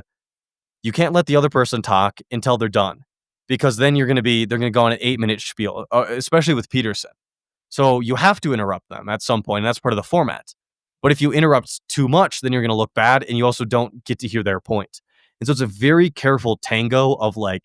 S2: you can't let the other person talk until they're done, because then they're gonna go on an 8-minute spiel, especially with Peterson. So you have to interrupt them at some point, and that's part of the format. But if you interrupt too much, then you're gonna look bad, and you also don't get to hear their point. And so it's a very careful tango of like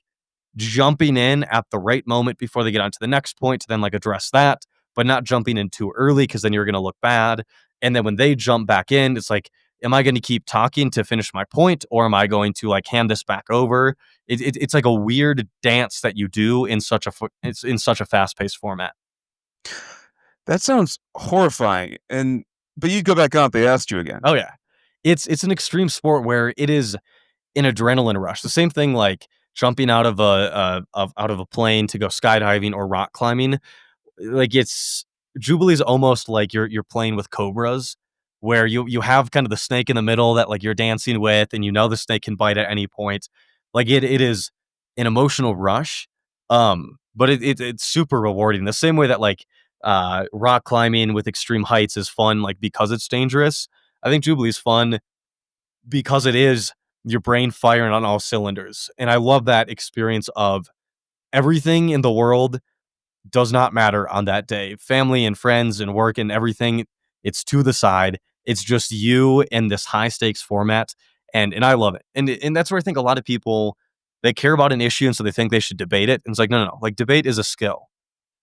S2: jumping in at the right moment before they get on to the next point to then like address that, but not jumping in too early because then you're going to look bad. And then when they jump back in, it's like, am I going to keep talking to finish my point, or am I going to like hand this back over? It's like a weird dance that you do in it's in such a fast paced format.
S1: That sounds horrifying. But you go back on if they asked you again.
S2: Oh yeah, it's an extreme sport where it is an adrenaline rush. The same thing like jumping out of out of a plane to go skydiving or rock climbing. Like it's Jubilee's almost like you're playing with cobras, where you have kind of the snake in the middle that like you're dancing with, and you know the snake can bite at any point. Like it is an emotional rush, but it's super rewarding. The same way that like rock climbing with extreme heights is fun, like because it's dangerous. I think Jubilee's fun because it is your brain firing on all cylinders, and I love that experience of everything in the world does not matter on that day. Family and friends and work and everything, it's to the side. It's just you in this high stakes format. And I love it. And that's where I think a lot of people, they care about an issue, and so they think they should debate it. And it's like, no. Like debate is a skill.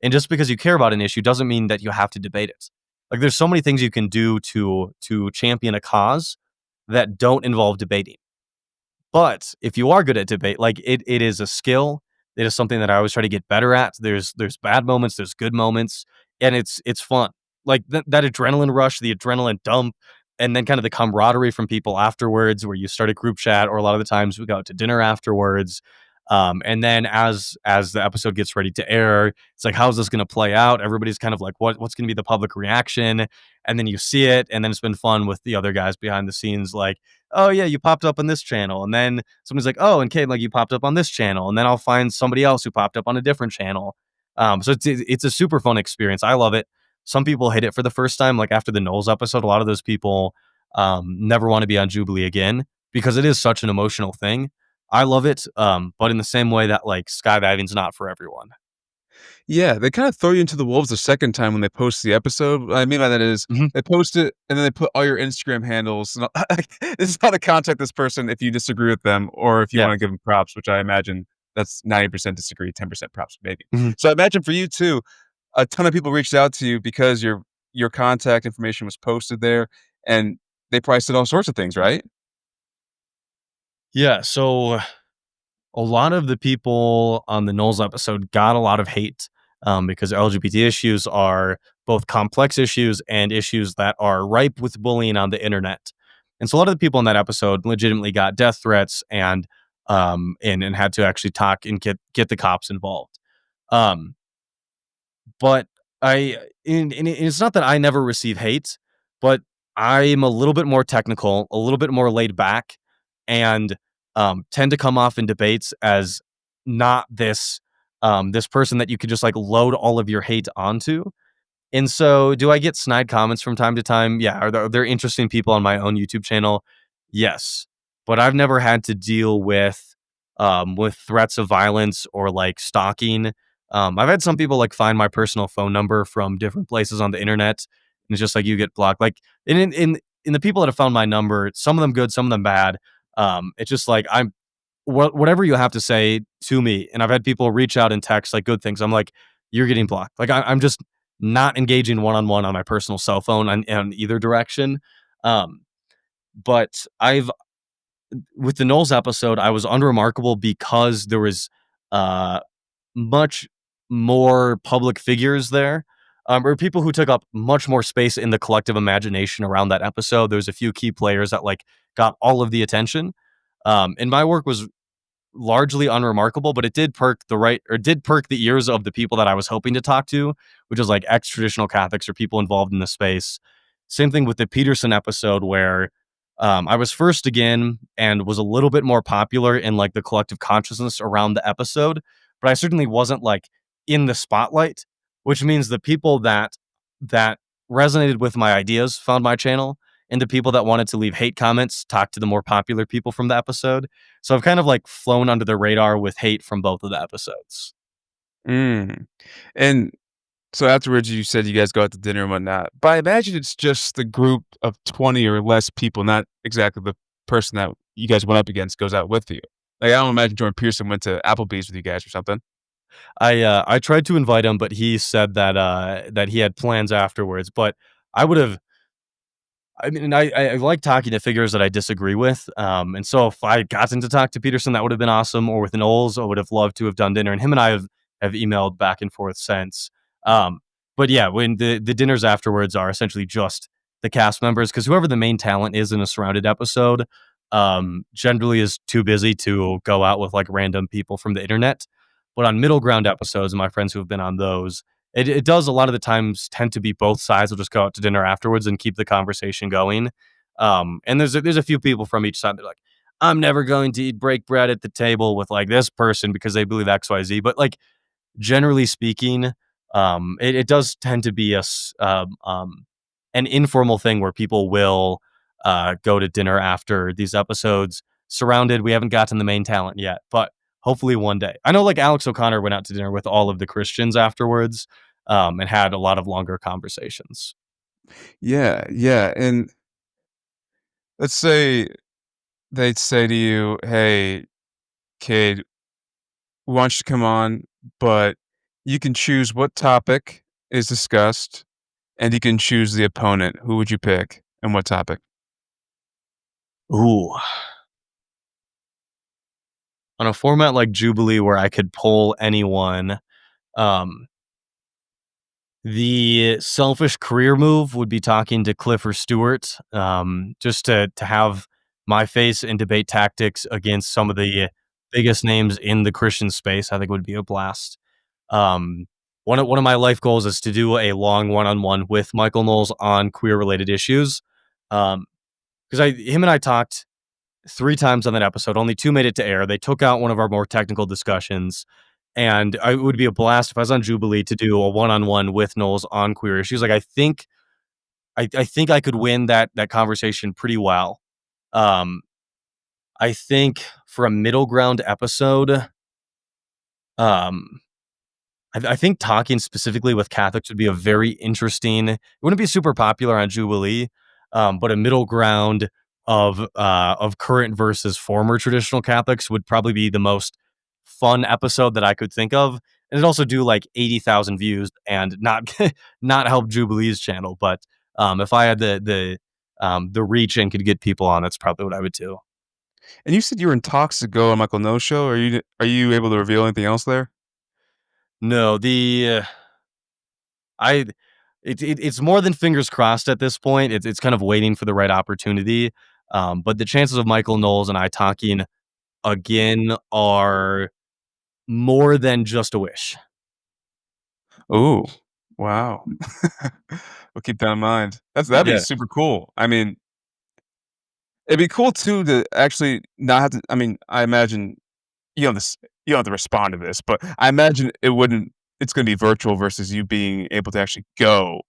S2: And just because you care about an issue doesn't mean that you have to debate it. Like there's so many things you can do to champion a cause that don't involve debating. But if you are good at debate, like it is a skill. It is something that I always try to get better at. There's bad moments, there's good moments, and it's fun. Like that adrenaline rush, the adrenaline dump, and then kind of the camaraderie from people afterwards, where you start a group chat, or a lot of the times we go out to dinner afterwards. And then as the episode gets ready to air, it's like, how's this going to play out? Everybody's kind of like, what's going to be the public reaction? And then you see it, and then it's been fun with the other guys behind the scenes, like, oh yeah, you popped up on this channel, and then somebody's like, oh, and Cade, like you popped up on this channel, and then I'll find somebody else who popped up on a different channel. So it's a super fun experience. I love it. Some people hit it for the first time, like after the Knowles episode. A lot of those people never want to be on Jubilee again because it is such an emotional thing. I love it, but in the same way that like skydiving's not for everyone.
S1: Yeah, they kind of throw you into the wolves a second time when they post the episode. What I mean by that is
S2: Mhm.
S1: they post it and then they put all your Instagram handles. And this is how to contact this person if you disagree with them or if you
S2: Yeah.
S1: want to give them props, which I imagine that's 90% disagree, 10% props, maybe.
S2: Mhm.
S1: So I imagine for you too, a ton of people reached out to you because your contact information was posted there, and they priced it all sorts of things, right?
S2: Yeah. So a lot of the people on the Knowles episode got a lot of hate, because LGBT issues are both complex issues and issues that are ripe with bullying on the internet. And so a lot of the people in that episode legitimately got death threats and had to actually talk and get the cops involved. Um, but and it's not that I never receive hate, but I'm a little bit more technical, a little bit more laid back, and tend to come off in debates as not this person that you could just like load all of your hate onto. And so, do I get snide comments from time to time? Yeah. Are there interesting people on my own YouTube channel? Yes. But I've never had to deal with threats of violence or like stalking. I've had some people like find my personal phone number from different places on the internet, and it's just like you get blocked. Like in the people that have found my number, some of them good, some of them bad. It's just like whatever you have to say to me, and I've had people reach out and text like good things. I'm like, you're getting blocked. Like I'm just not engaging one on one on my personal cell phone on either direction. Um, but I've with the Knowles episode, I was unremarkable because there was uh much more public figures there, or people who took up much more space in the collective imagination around that episode. There's a few key players that like got all of the attention. And my work was largely unremarkable, but it did perk the ears of the people that I was hoping to talk to, which is like ex-traditional Catholics or people involved in the space. Same thing with the Peterson episode where I was first again and was a little bit more popular in like the collective consciousness around the episode, but I certainly wasn't like in the spotlight, which means the people that resonated with my ideas found my channel, and the people that wanted to leave hate comments talked to the more popular people from the episode. So I've kind of like flown under the radar with hate from both of the episodes.
S1: Mm. And so afterwards, you said you guys go out to dinner and whatnot, but I imagine it's just the group of 20 or less people, not exactly the person that you guys went up against goes out with you. Like, I don't imagine Jordan Peterson went to Applebee's with you guys or something.
S2: I tried to invite him, but he said that he had plans afterwards. But I would have I mean, I like talking to figures that I disagree with, and so if I gotten to talk to Peterson, that would have been awesome, or with Knowles, I would have loved to have done dinner, and him and I have emailed back and forth since. Um, but yeah, when the dinners afterwards are essentially just the cast members, because whoever the main talent is in a surrounded episode, generally is too busy to go out with, like, random people from the internet. But on middle ground episodes, and my friends who have been on those, it does a lot of the times tend to be both sides will just go out to dinner afterwards and keep the conversation going. And there's a few people from each side that are like, I'm never going to eat break bread at the table with like this person because they believe XYZ. But like generally speaking, it does tend to be an informal thing where people will go to dinner after these episodes. Surrounded, we haven't gotten the main talent yet, but hopefully one day. I know like Alex O'Connor went out to dinner with all of the Christians afterwards, and had a lot of longer conversations.
S1: Yeah, yeah. And let's say they'd say to you, "Hey, kid, we want you to come on, but you can choose what topic is discussed, and you can choose the opponent. Who would you pick and what topic?"
S2: Ooh, on a format like Jubilee where I could pull anyone, um, the selfish career move would be talking to Cliff or Stewart, just to have my face in debate tactics against some of the biggest names in the Christian space. I think would be a blast. Um, one of my life goals is to do a long one-on-one with Michael Knowles on queer related issues. Because I him and I talked 3 times on that episode, only 2 made it to air. They took out one of our more technical discussions, and it would be a blast if I was on Jubilee to do a one-on-one with Knowles on queer issues. Like, I think I could win that conversation pretty well. Um, I think for a middle ground episode, um, I think talking specifically with Catholics would be a very interesting it wouldn't be super popular on Jubilee, but a middle ground of current versus former traditional Catholics would probably be the most fun episode that I could think of. And it'd also do like 80,000 views and not not help Jubilee's channel. But if I had the reach and could get people on, that's probably what I would do.
S1: And you said you were in talks to go on Michael No Show. Are you able to reveal anything else there?
S2: No, the I it's more than fingers crossed at this point. It's kind of waiting for the right opportunity. But the chances of Michael Knowles and I talking again are more than just a wish.
S1: Ooh, wow. We'll keep that in mind. That'd be
S2: Yeah.
S1: super cool. I mean, it'd be cool too to actually not have to. I mean, I imagine you don't have to, you don't have to respond to this, but I imagine it wouldn't. It's going to be virtual versus you being able to actually go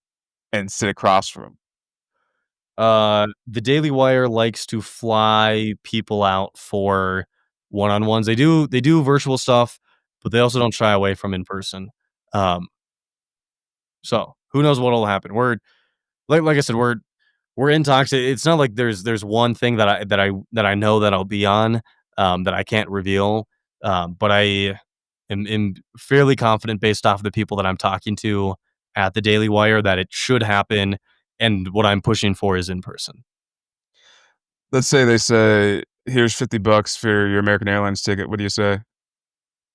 S1: and sit across from 'em.
S2: The Daily Wire likes to fly people out for one-on-ones. They do virtual stuff, but they also don't shy away from in person. Um, so who knows what'll happen. Like I said, we're in talks. It's not like there's one thing that I know that I'll be on, that I can't reveal. But I am fairly confident based off of the people that I'm talking to at the Daily Wire that it should happen, and what I'm pushing for is in person.
S1: Let's say they say, "Here's $50 for your American Airlines ticket." What do you say?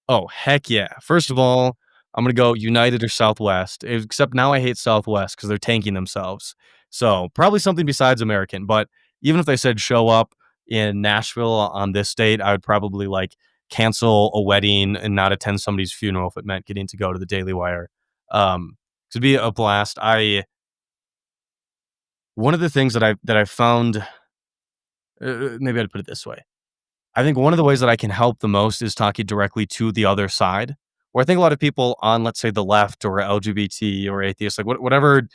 S2: Oh, heck yeah. First of all, I'm gonna go United or Southwest, except now I hate Southwest because 'cause they're tanking themselves. So, probably something besides American, but even if they said show up in Nashville on this date, I would probably, like, cancel a wedding and not attend somebody's funeral if it meant getting to go to the Daily Wire. To be a blast. I One of the things that I found, maybe I'd put it this way. I think one of the ways that I can help the most is talking directly to the other side. Where I think a lot of people on, let's say, the left or LGBT or atheists, like whatever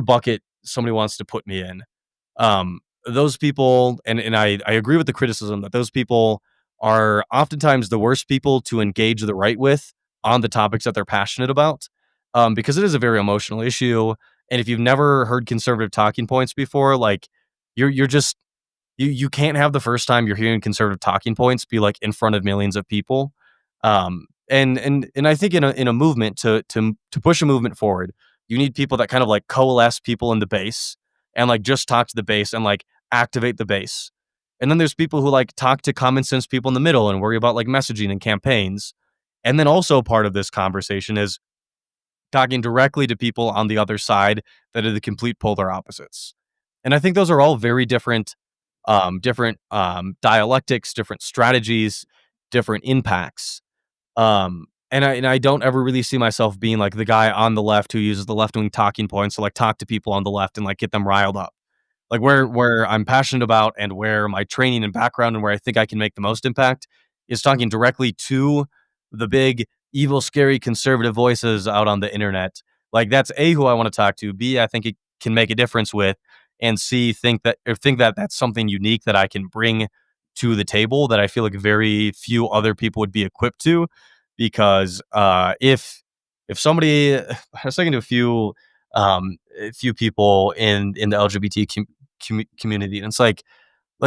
S2: bucket somebody wants to put me in. Those people, and I agree with the criticism that those people are oftentimes the worst people to engage the right with on the topics that they're passionate about, because it is a very emotional issue. And if you've never heard conservative talking points before, like you're just you can't have the first time you're hearing conservative talking points be like in front of millions of people. And I think in a movement to push a movement forward, you need people that kind of like coalesce people in the base and like just talk to the base and like activate the base. And then there's people who like talk to common sense people in the middle and worry about like messaging and campaigns. And then also part of this conversation is talking directly to people on the other side that are the complete polar opposites. And I think those are all very different dialectics, different strategies, different impacts. And I don't ever really see myself being like the guy on the left who uses the left wing talking points to like talk to people on the left and like get them riled up. Like where I'm passionate about and where my training and background and where I think I can make the most impact is talking directly to the big evil, scary conservative voices out on the internet. Like that's A, who I want to talk to. B, I think it can make a difference with, and C, think that that's something unique that I can bring to the table that I feel like very few other people would be equipped to. Because if somebody, I was talking to a few people in the LGBT community, and it's like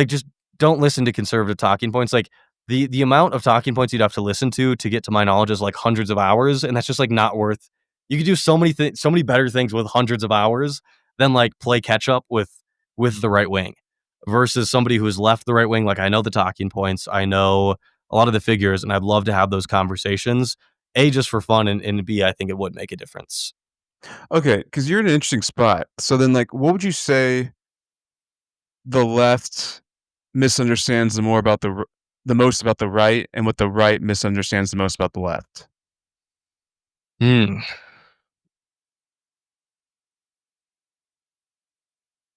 S2: just don't listen to conservative talking points. Like the amount of talking points you'd have to listen to get to my knowledge is like hundreds of hours, and that's just like not worth. You could do so many better things with hundreds of hours than like play catch up with the right wing versus somebody who's left the right wing. Like I know the talking points, I know a lot of the figures, and I'd love to have those conversations. A, just for fun, and B, I think it would make a difference.
S1: Okay, because you're in an interesting spot. So then, like, what would you say the left misunderstands the most about the right, and what the right misunderstands the most about the left?
S2: Hmm.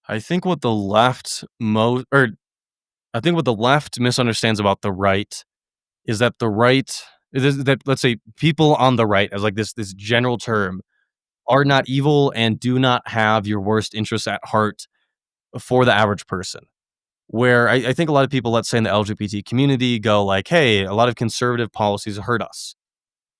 S2: I think what the left most, or I think what the left misunderstands about the right is that the right is that let's say people on the right as like this general term are not evil and do not have your worst interests at heart for the average person. Where I think a lot of people, let's say in the LGBT community, go like, "Hey, a lot of conservative policies hurt us."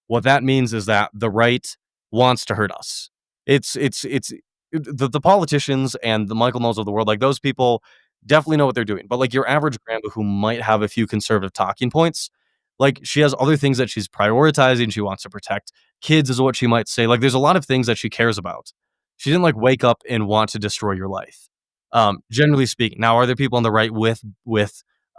S2: What that means is that the right wants to hurt us. It's the politicians and the Michael Knowles of the world, like those people definitely know what they're doing. But like your average grandma who might have a few conservative talking points, like she has other things that she's prioritizing. She wants to protect kids, is what she might say. Like there's a lot of things that she cares about. She didn't like wake up and want to destroy your life. Generally speaking. Now, are there people on the right with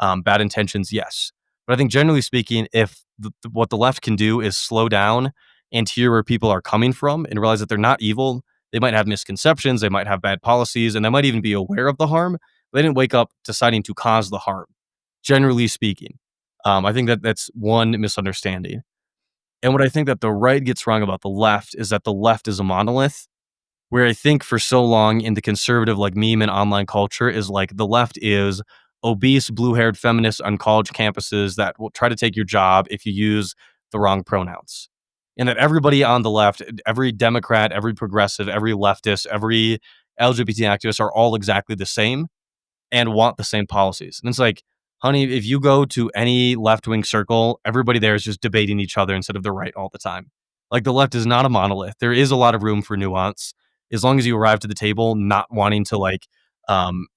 S2: bad intentions? Yes. But I think generally speaking, if what the left can do is slow down and hear where people are coming from and realize that they're not evil, they might have misconceptions, they might have bad policies, and they might even be aware of the harm. They didn't wake up deciding to cause the harm. Generally speaking, I think that that's one misunderstanding. And what I think that the right gets wrong about the left is that the left is a monolith, where I think for so long in the conservative like meme and online culture is like the left is obese, blue-haired feminists on college campuses that will try to take your job if you use the wrong pronouns. And that everybody on the left, every Democrat, every progressive, every leftist, every LGBT activist are all exactly the same and want the same policies. And it's like, honey, if you go to any left wing circle, everybody there is just debating each other instead of the right all the time. Like the left is not a monolith. There is a lot of room for nuance as long as you arrive to the table not wanting to like,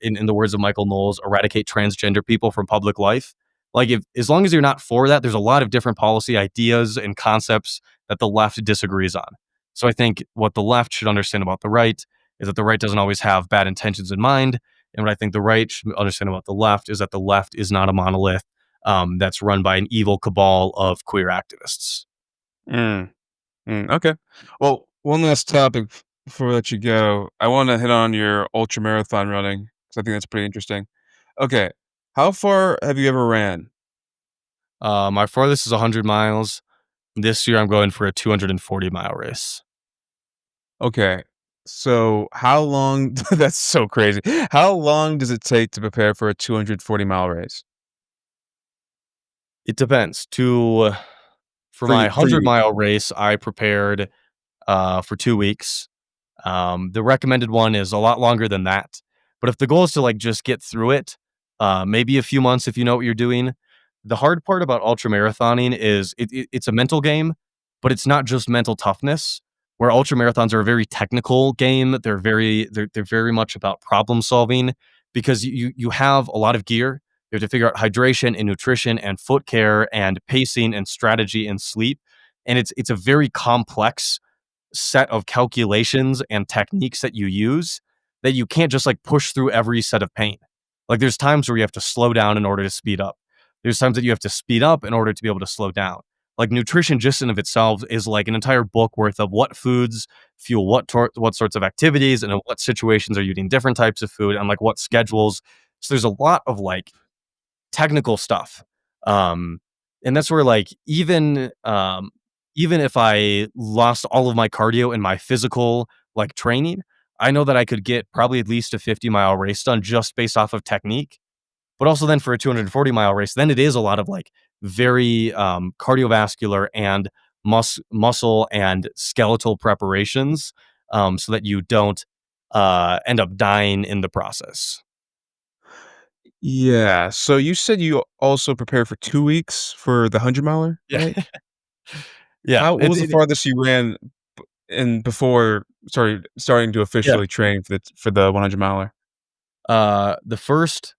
S2: in the words of Michael Knowles, eradicate transgender people from public life. Like if as long as you're not for that, there's a lot of different policy ideas and concepts that the left disagrees on. So I think what the left should understand about the right is that the right doesn't always have bad intentions in mind, and what I think the right should understand about the left is that the left is not a monolith that's run by an evil cabal of queer activists.
S1: Mm, okay. Well, one last topic before we let you go. I want to hit on your ultra marathon running because I think that's pretty interesting. Okay. How far have you ever ran?
S2: My farthest is 100 miles. This year, I'm going for a 240-mile race.
S1: Okay. So how long that's so crazy. How long does it take to prepare for a 240-mile race?
S2: It depends. For
S1: For
S2: my
S1: you.
S2: 100-mile race, I prepared for 2 weeks. The recommended one is a lot longer than that. But if the goal is to like just get through it, maybe a few months if you know what you're doing. The hard part about ultra marathoning is it's a mental game, but it's not just mental toughness. Where ultra marathons are a very technical game, they're very much about problem solving because you have a lot of gear. You have to figure out hydration and nutrition and foot care and pacing and strategy and sleep, and it's a very complex set of calculations and techniques that you use that you can't just like push through every set of pain. Like there's times where you have to slow down in order to speed up. There's times that you have to speed up in order to be able to slow down. Like nutrition just in of itself is like an entire book worth of what foods fuel what sorts of activities and in what situations are you eating different types of food and like what schedules. So there's a lot of like technical stuff. Um, and that's where like even if I lost all of my cardio and my physical like training, I know that I could get probably at least a 50-mile race done just based off of technique. But also then for a 240-mile race, then it is a lot of like very cardiovascular and muscle and skeletal preparations, so that you don't end up dying in the process.
S1: Yeah, so you said you also prepared for 2 weeks for the 100 miler,
S2: Yeah.
S1: right?
S2: Yeah.
S1: How what was the farthest you ran in before starting to
S2: Yeah.
S1: officially train for the 100 miler?
S2: The first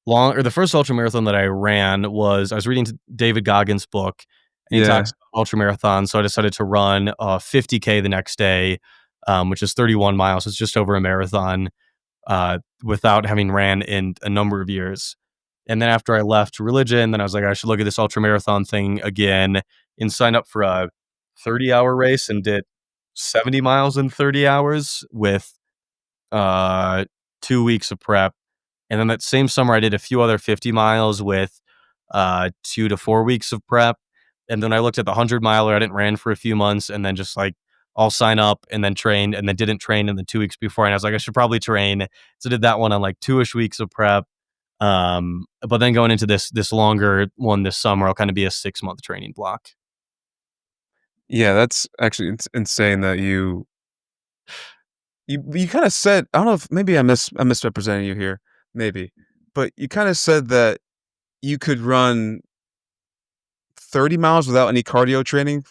S2: ultra marathon that I ran was I was reading David Goggins' book, and he
S1: Yeah.
S2: talks about ultra marathon. So I decided to run 50K the next day, which is 31 miles. It's just over a marathon, without having ran in a number of years. And then after I left religion, then I was like, I should look at this ultra marathon thing again and sign up for a 30-hour race and did 70 miles in 30 hours with uh, 2 weeks of prep. And then that same summer, I did a few other 50 miles with 2 to 4 weeks of prep. And then I looked at the 100 miler. I didn't ran for a few months and then just like, I'll sign up and then trained and then didn't train in the 2 weeks before. And I was like, I should probably train. So did that one on like 2-ish weeks of prep. But then going into this longer one this summer, I'll kind of be a 6-month training block.
S1: Yeah, that's actually insane that you kinda said I don't know if maybe I'm misrepresenting you here, maybe, but you kinda said that you could run 30 miles without any cardio training?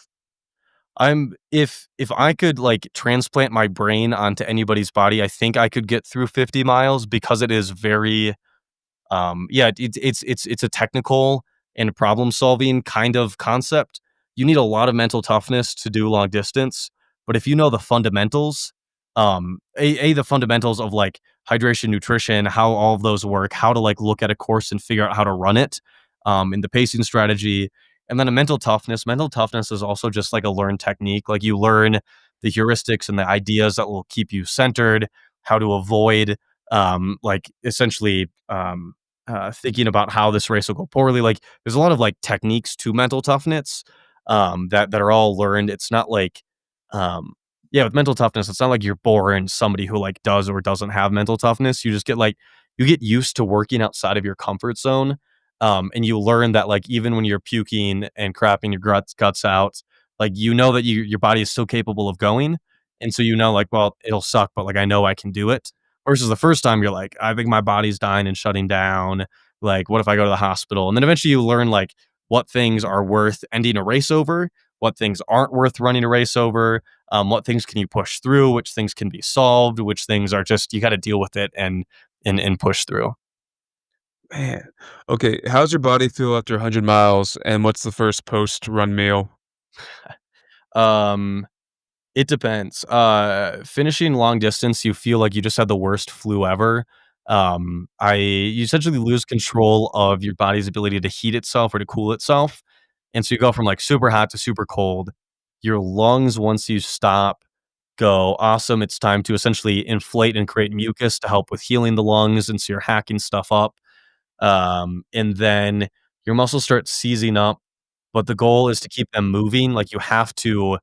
S2: I'm if I could like transplant my brain onto anybody's body, I think I could get through 50 miles because it is very yeah, it's a technical and problem solving kind of concept. You need a lot of mental toughness to do long distance, but if you know the fundamentals, the fundamentals of like hydration, nutrition, how all of those work, how to like look at a course and figure out how to run it, and the pacing strategy, and then a mental toughness. Mental toughness is also just like a learned technique. Like you learn the heuristics and the ideas that will keep you centered, how to avoid like essentially thinking about how this race will go poorly. Like there's a lot of like techniques to mental toughness that are all learned. It's not like um, yeah, with mental toughness, it's not like you're born somebody who like does or doesn't have mental toughness. You just get like you get used to working outside of your comfort zone. And you learn that like even when you're puking and crapping your guts out, like you know that your body is still capable of going. And so you know, like, well, it'll suck, but like I know I can do it. Versus the first time you're like, I think my body's dying and shutting down. Like, what if I go to the hospital? And then eventually you learn like what things are worth ending a race over, what things aren't worth running a race over, what things can you push through, which things can be solved, which things are just you got to deal with it and push through.
S1: Man. Okay, how's your body feel after 100 miles, and what's the first post-run meal?
S2: Um, It depends. Finishing long distance, you feel like you just had the worst flu ever. You essentially lose control of your body's ability to heat itself or to cool itself, and so you go from like super hot to super cold. Your lungs, once you stop, go awesome. It's time to essentially inflate and create mucus to help with healing the lungs, and so you're hacking stuff up. And then your muscles start seizing up, but the goal is to keep them moving. Like you have to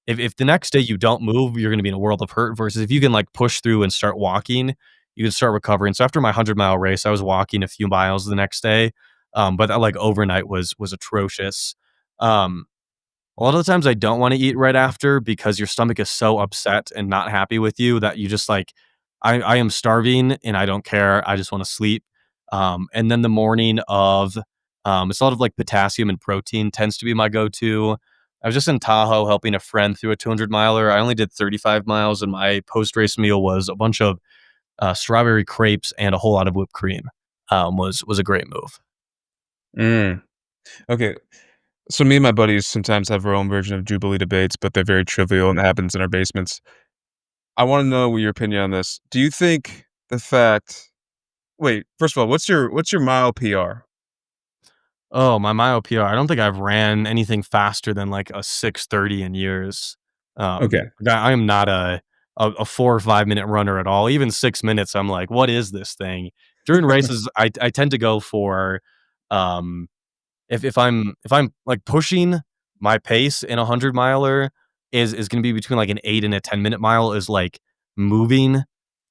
S2: if the next day you don't move, you're gonna be in a world of hurt versus if you can, like, push through and start walking, you can start recovering. So after my 100-mile race, I was walking a few miles the next day, but that, like, overnight was atrocious. Um, A lot of the times I don't wanna eat right after because your stomach is so upset and not happy with you that you just like, I am starving and I don't care, I just wanna sleep. And then the morning of, it's a lot of, like, potassium and protein tends to be my go-to. I was just in Tahoe helping a friend through a 200 miler. I only did 35 miles, and my post-race meal was a bunch of, strawberry crepes and a whole lot of whipped cream, was a great move.
S1: Mm. Okay. So me and my buddies sometimes have our own version of Jubilee debates, but they're very trivial and it happens in our basements. I want to know what your opinion on this. Do you think the fact wait, first of all, what's your mile PR?
S2: Oh, my myopia, I don't think I've ran anything faster than, like, a 6:30 in years.
S1: Okay.
S2: I am not a 4 or 5-minute runner at all. Even 6 minutes, I'm like, "What is this thing?" During races, I tend to go for, um if I'm, like, pushing my pace in a 100 miler is gonna be between, like, an 8 and a 10-minute mile is, like, moving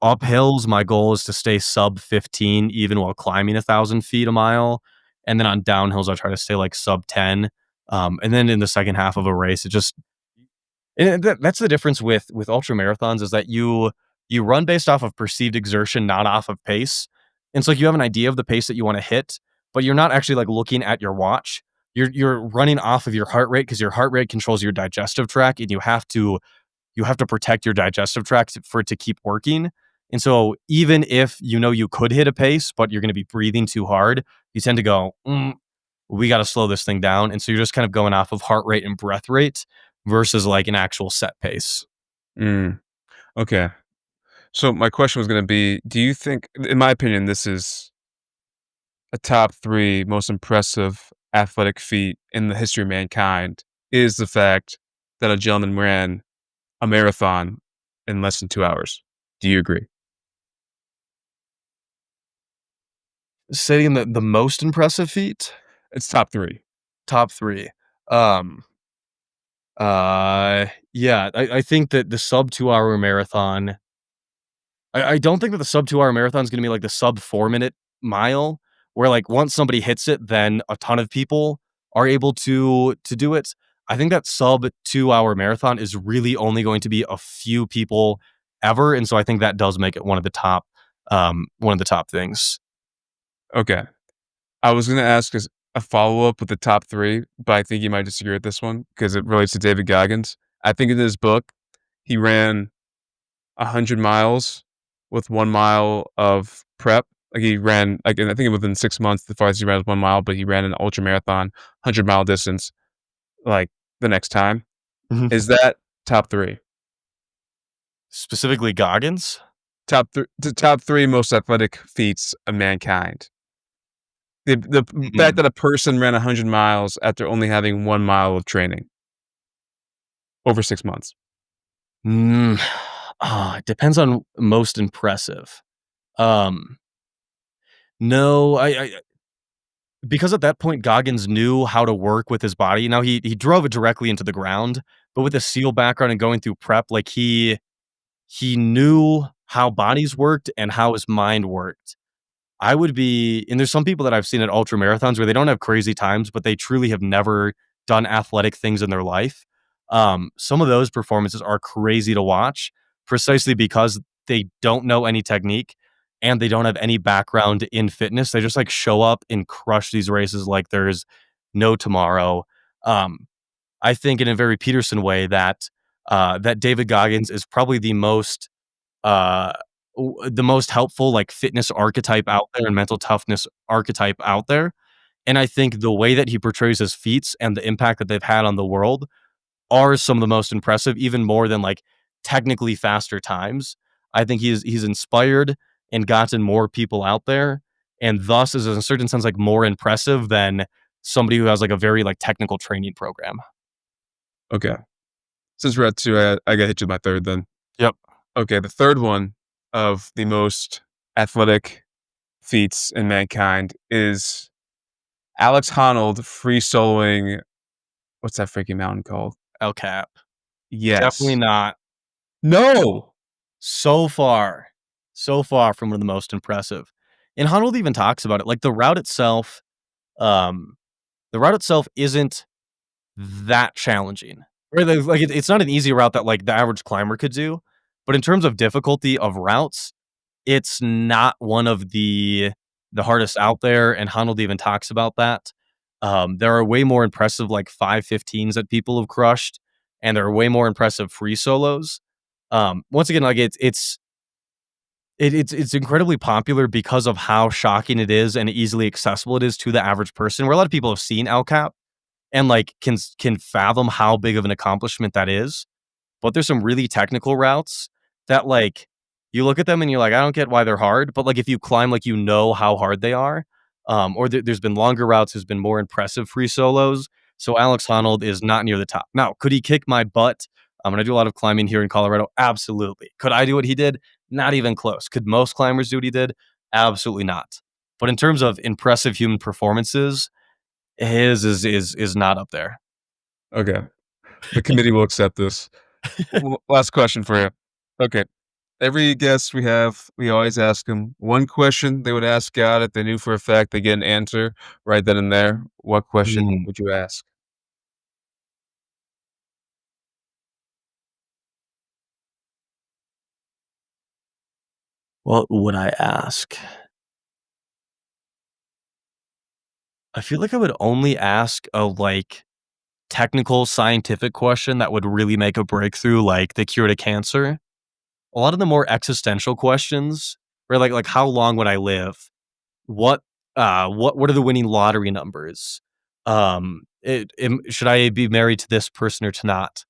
S2: up hills. My goal is to stay sub 15 even while climbing 1,000 feet a mile, and then on downhills, I try to stay, like, sub 10, and then in the second half of a race, it just and that's the difference with ultra marathons is that you run based off of perceived exertion, not off of pace. And so like you have an idea of the pace that you want to hit, but you're not actually like looking at your watch. You're running off of your heart rate because your heart rate controls your digestive tract, and you have to protect your digestive tract for it to keep working. And so even if you know you could hit a pace, but you're going to be breathing too hard, you tend to go, we got to slow this thing down. And so you're just kind of going off of heart rate and breath rate versus like an actual set pace.
S1: Mm, okay. So my question was going to be, do you think in my opinion this is a top 3 most impressive athletic feat in the history of mankind is the fact that a gentleman ran a marathon in less than 2 hours. Do you agree?
S2: Saying that the most impressive feat,
S1: It's top 3.
S2: top three. Um, yeah, I think that the sub 2 hour marathon, I don't think that the sub 2 hour marathon is going to be like the sub 4 minute mile, where like once somebody hits it, then a ton of people are able to do it. I think that sub 2 hour marathon is really only going to be a few people ever, and so I think that does make it one of the top things.
S1: Okay. I was gonna ask as a follow-up with the top 3, but I think you might disagree with this one because it relates to David Goggins. I think in his book, he ran 100 miles with 1 mile of prep. Like, he ran like, and I think within 6 months, the farthest he ran was 1 mile, but he ran an ultra marathon, 100-mile distance, like, the next time.
S2: Mhm.
S1: Is that top 3?
S2: Specifically Goggins.
S1: The top 3 most athletic feats of mankind. The fact
S2: Mm.
S1: that a person ran 100 miles after only having 1 mile of training over 6 months.
S2: Mm, it depends on most impressive. Um, no, I because at that point Goggins knew how to work with his body. Now he drove it directly into the ground, but with a SEAL background and going through prep, like he knew how bodies worked and how his mind worked. I would be and there's some people that I've seen at ultra marathons where they don't have crazy times, but they truly have never done athletic things in their life. Some of those performances are crazy to watch precisely because they don't know any technique and they don't have any background in fitness. They just like show up and crush these races like there's no tomorrow. Um, I think in a very Peterson way that David Goggins is probably uh, the most helpful like fitness archetype out there and mental toughness archetype out there. And I think the way that he portrays his feats and the impact that they've had on the world are some of the most impressive, even more than like technically faster times. I think he's inspired and gotten more people out there, and thus is in a certain sense like more impressive than somebody who has like a very like technical training program.
S1: Okay. Since we're at 2, I gotta hit you with my 3rd then.
S2: Yep.
S1: Okay, the 3rd one of the most athletic feats in mankind is Alex Honnold free soloing what's that freaking mountain called?
S2: El Cap. Definitely
S1: Yes.
S2: not.
S1: No!
S2: So far, so far from one of the most impressive. And Honnold even talks about it. Like um, the route itself isn't that challenging. Right, like, it's not an easy route that, like, the average climber could do, but in terms of difficulty of routes, it's not one of the hardest out there, and Honnold even talks about that. There are way more impressive, like, 5:15s that people have crushed, and there are way more impressive free solos. Once again, like, it's incredibly popular because of how shocking it is and easily accessible it is to the average person, where a lot of people have seen El Cap and, like, can fathom how big of an accomplishment that is. But there's some really technical routes that, like, you look at them and you're like, "I don't get why they're hard," but, like, if you climb, like, you know how hard they are, or there's been longer routes, there's been more impressive free solos, so Alex Honnold is not near the top. Now, could he kick my butt? And I do a lot of climbing here in Colorado, absolutely. Could I do what he did? Not even close. Could most climbers do what he did? Absolutely not. But in terms of impressive human performances, his is not up there.
S1: Okay. The committee will accept this. Last question for you. Okay. Every guest we have, we always ask them one question they would ask God if they knew for a fact they get an answer right then and there. What question
S2: Mm.
S1: would you ask?
S2: What would I ask? I feel like I would only ask a, like, technical scientific question that would really make a breakthrough, like the cure to cancer. A lot of the more existential questions were like how long would I live? What what are the winning lottery numbers? Should I be married to this person or to not?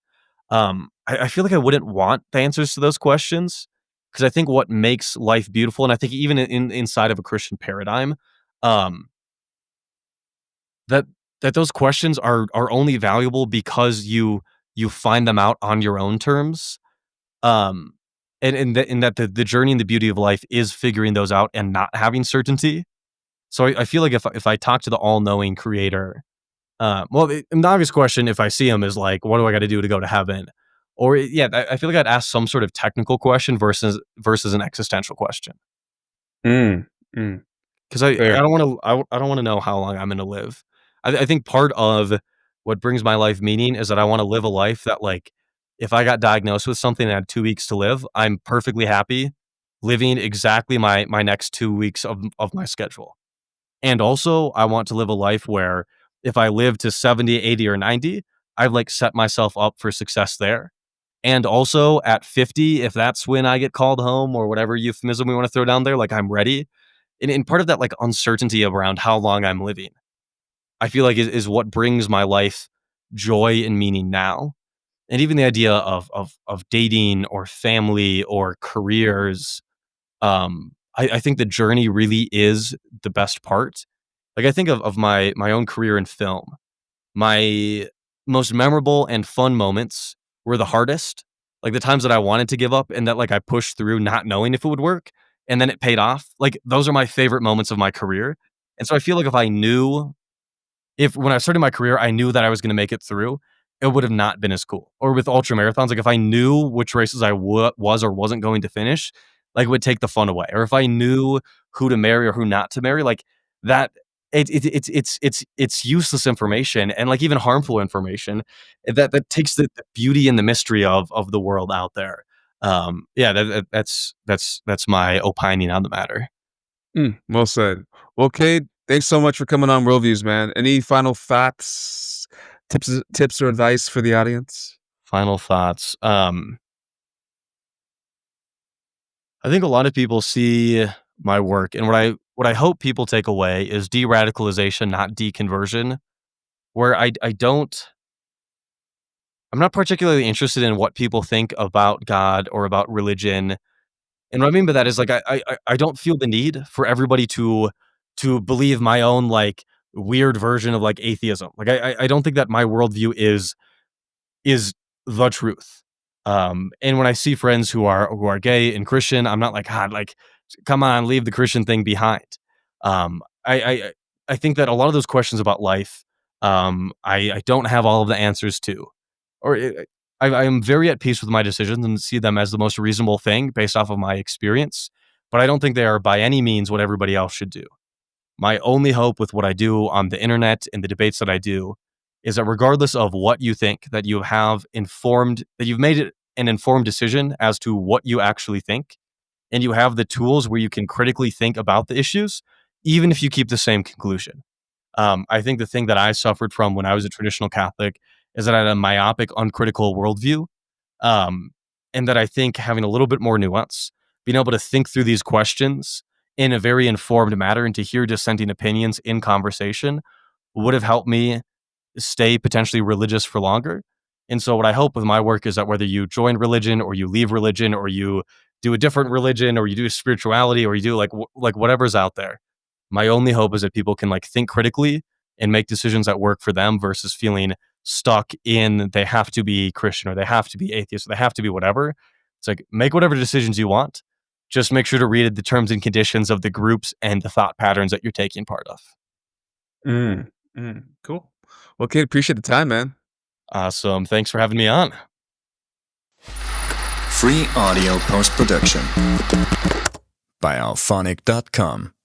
S2: I feel like I wouldn't want the answers to those questions because I think what makes life beautiful, and I think even inside of a Christian paradigm, um, that those questions are only valuable because you find them out on your own terms. Um, and that the journey and the beauty of life is figuring those out and not having certainty. So I feel like if I talk to the all knowing creator, well, the obvious question if I see him is like, what do I got to do to go to heaven? Or yeah, I feel like I'd ask some sort of technical question versus an existential question.
S1: Mm, mm,
S2: 'Cause I
S1: fair.
S2: don't wanna I don't wanna know how long I'm gonna live. I think part of what brings my life meaning is that I wanna live a life that, like, if I got diagnosed with something and had 2 weeks to live, I'm perfectly happy living exactly my next 2 weeks of my schedule. And also, I want to live a life where if I live to 70, 80, or 90, I've, like, set myself up for success there. And also at 50, if that's when I get called home or whatever euphemism we wanna throw down there, like, I'm ready. And part of that, like, uncertainty around how long I'm living, I feel like is what brings my life joy and meaning now. And even the idea of dating or family or careers, I think the journey really is the best part. Like, I think of my own career in film. My most memorable and fun moments were the hardest, like, the times that I wanted to give up and that, like, I pushed through not knowing if it would work, and then it paid off. Like, those are my favorite moments of my career, and so I feel like if when I started my career, I knew that I was gonna make it through, it would have not been as cool. Or with ultra marathons, like, if I knew which races I was or wasn't going to finish, like, it would take the fun away. Or if I knew who to marry or who not to marry, like, that it's useless information and, like, even harmful information that takes the beauty and the mystery of the world out there. Yeah, that's my opining on the matter.
S1: Well said. Well, Cade, thanks so much for coming on Worldviews, man. Any final thoughts, tips or advice for the audience?
S2: Final thoughts. I think a lot of people see my work, and what I hope people take away is de-radicalization, not deconversion, where I don't I'm not particularly interested in what people think about God or about religion. And what I mean by that is like I don't feel the need for everybody to believe my own like weird version of like atheism. Like I don't think that my worldview is the truth. And when I see friends who are gay and Christian, I'm not like, God, like, come on, leave the Christian thing behind. Um, I, I I think that a lot of those questions about life, I don't have all of the answers to, or I am very at peace with my decisions and see them as the most reasonable thing based off of my experience. But I don't think they are by any means what everybody else should do. My only hope with what I do on the internet and the debates that I do is that regardless of what you think, that you've made an informed decision as to what you actually think, and you have the tools where you can critically think about the issues, even if you keep the same conclusion. I think the thing that I suffered from when I was a traditional Catholic is that I had a myopic, uncritical worldview, um, and that I think having a little bit more nuance, being able to think through these questions in a very informed manner and to hear dissenting opinions in conversation would have helped me stay potentially religious for longer. And so, what I hope with my work is that whether you join religion or you leave religion or you do a different religion or you do spirituality or you do like whatever's out there, my only hope is that people can like think critically and make decisions that work for them versus feeling stuck in they have to be Christian or they have to be atheist or they have to be whatever. It's like make whatever decisions you want. Just make sure to read the terms and conditions of the groups and the thought patterns that you're taking part of.
S1: Cool. Well, Cade, appreciate the time, man.
S2: Awesome. Thanks for having me on.
S3: Free audio post-production by alphonic.com.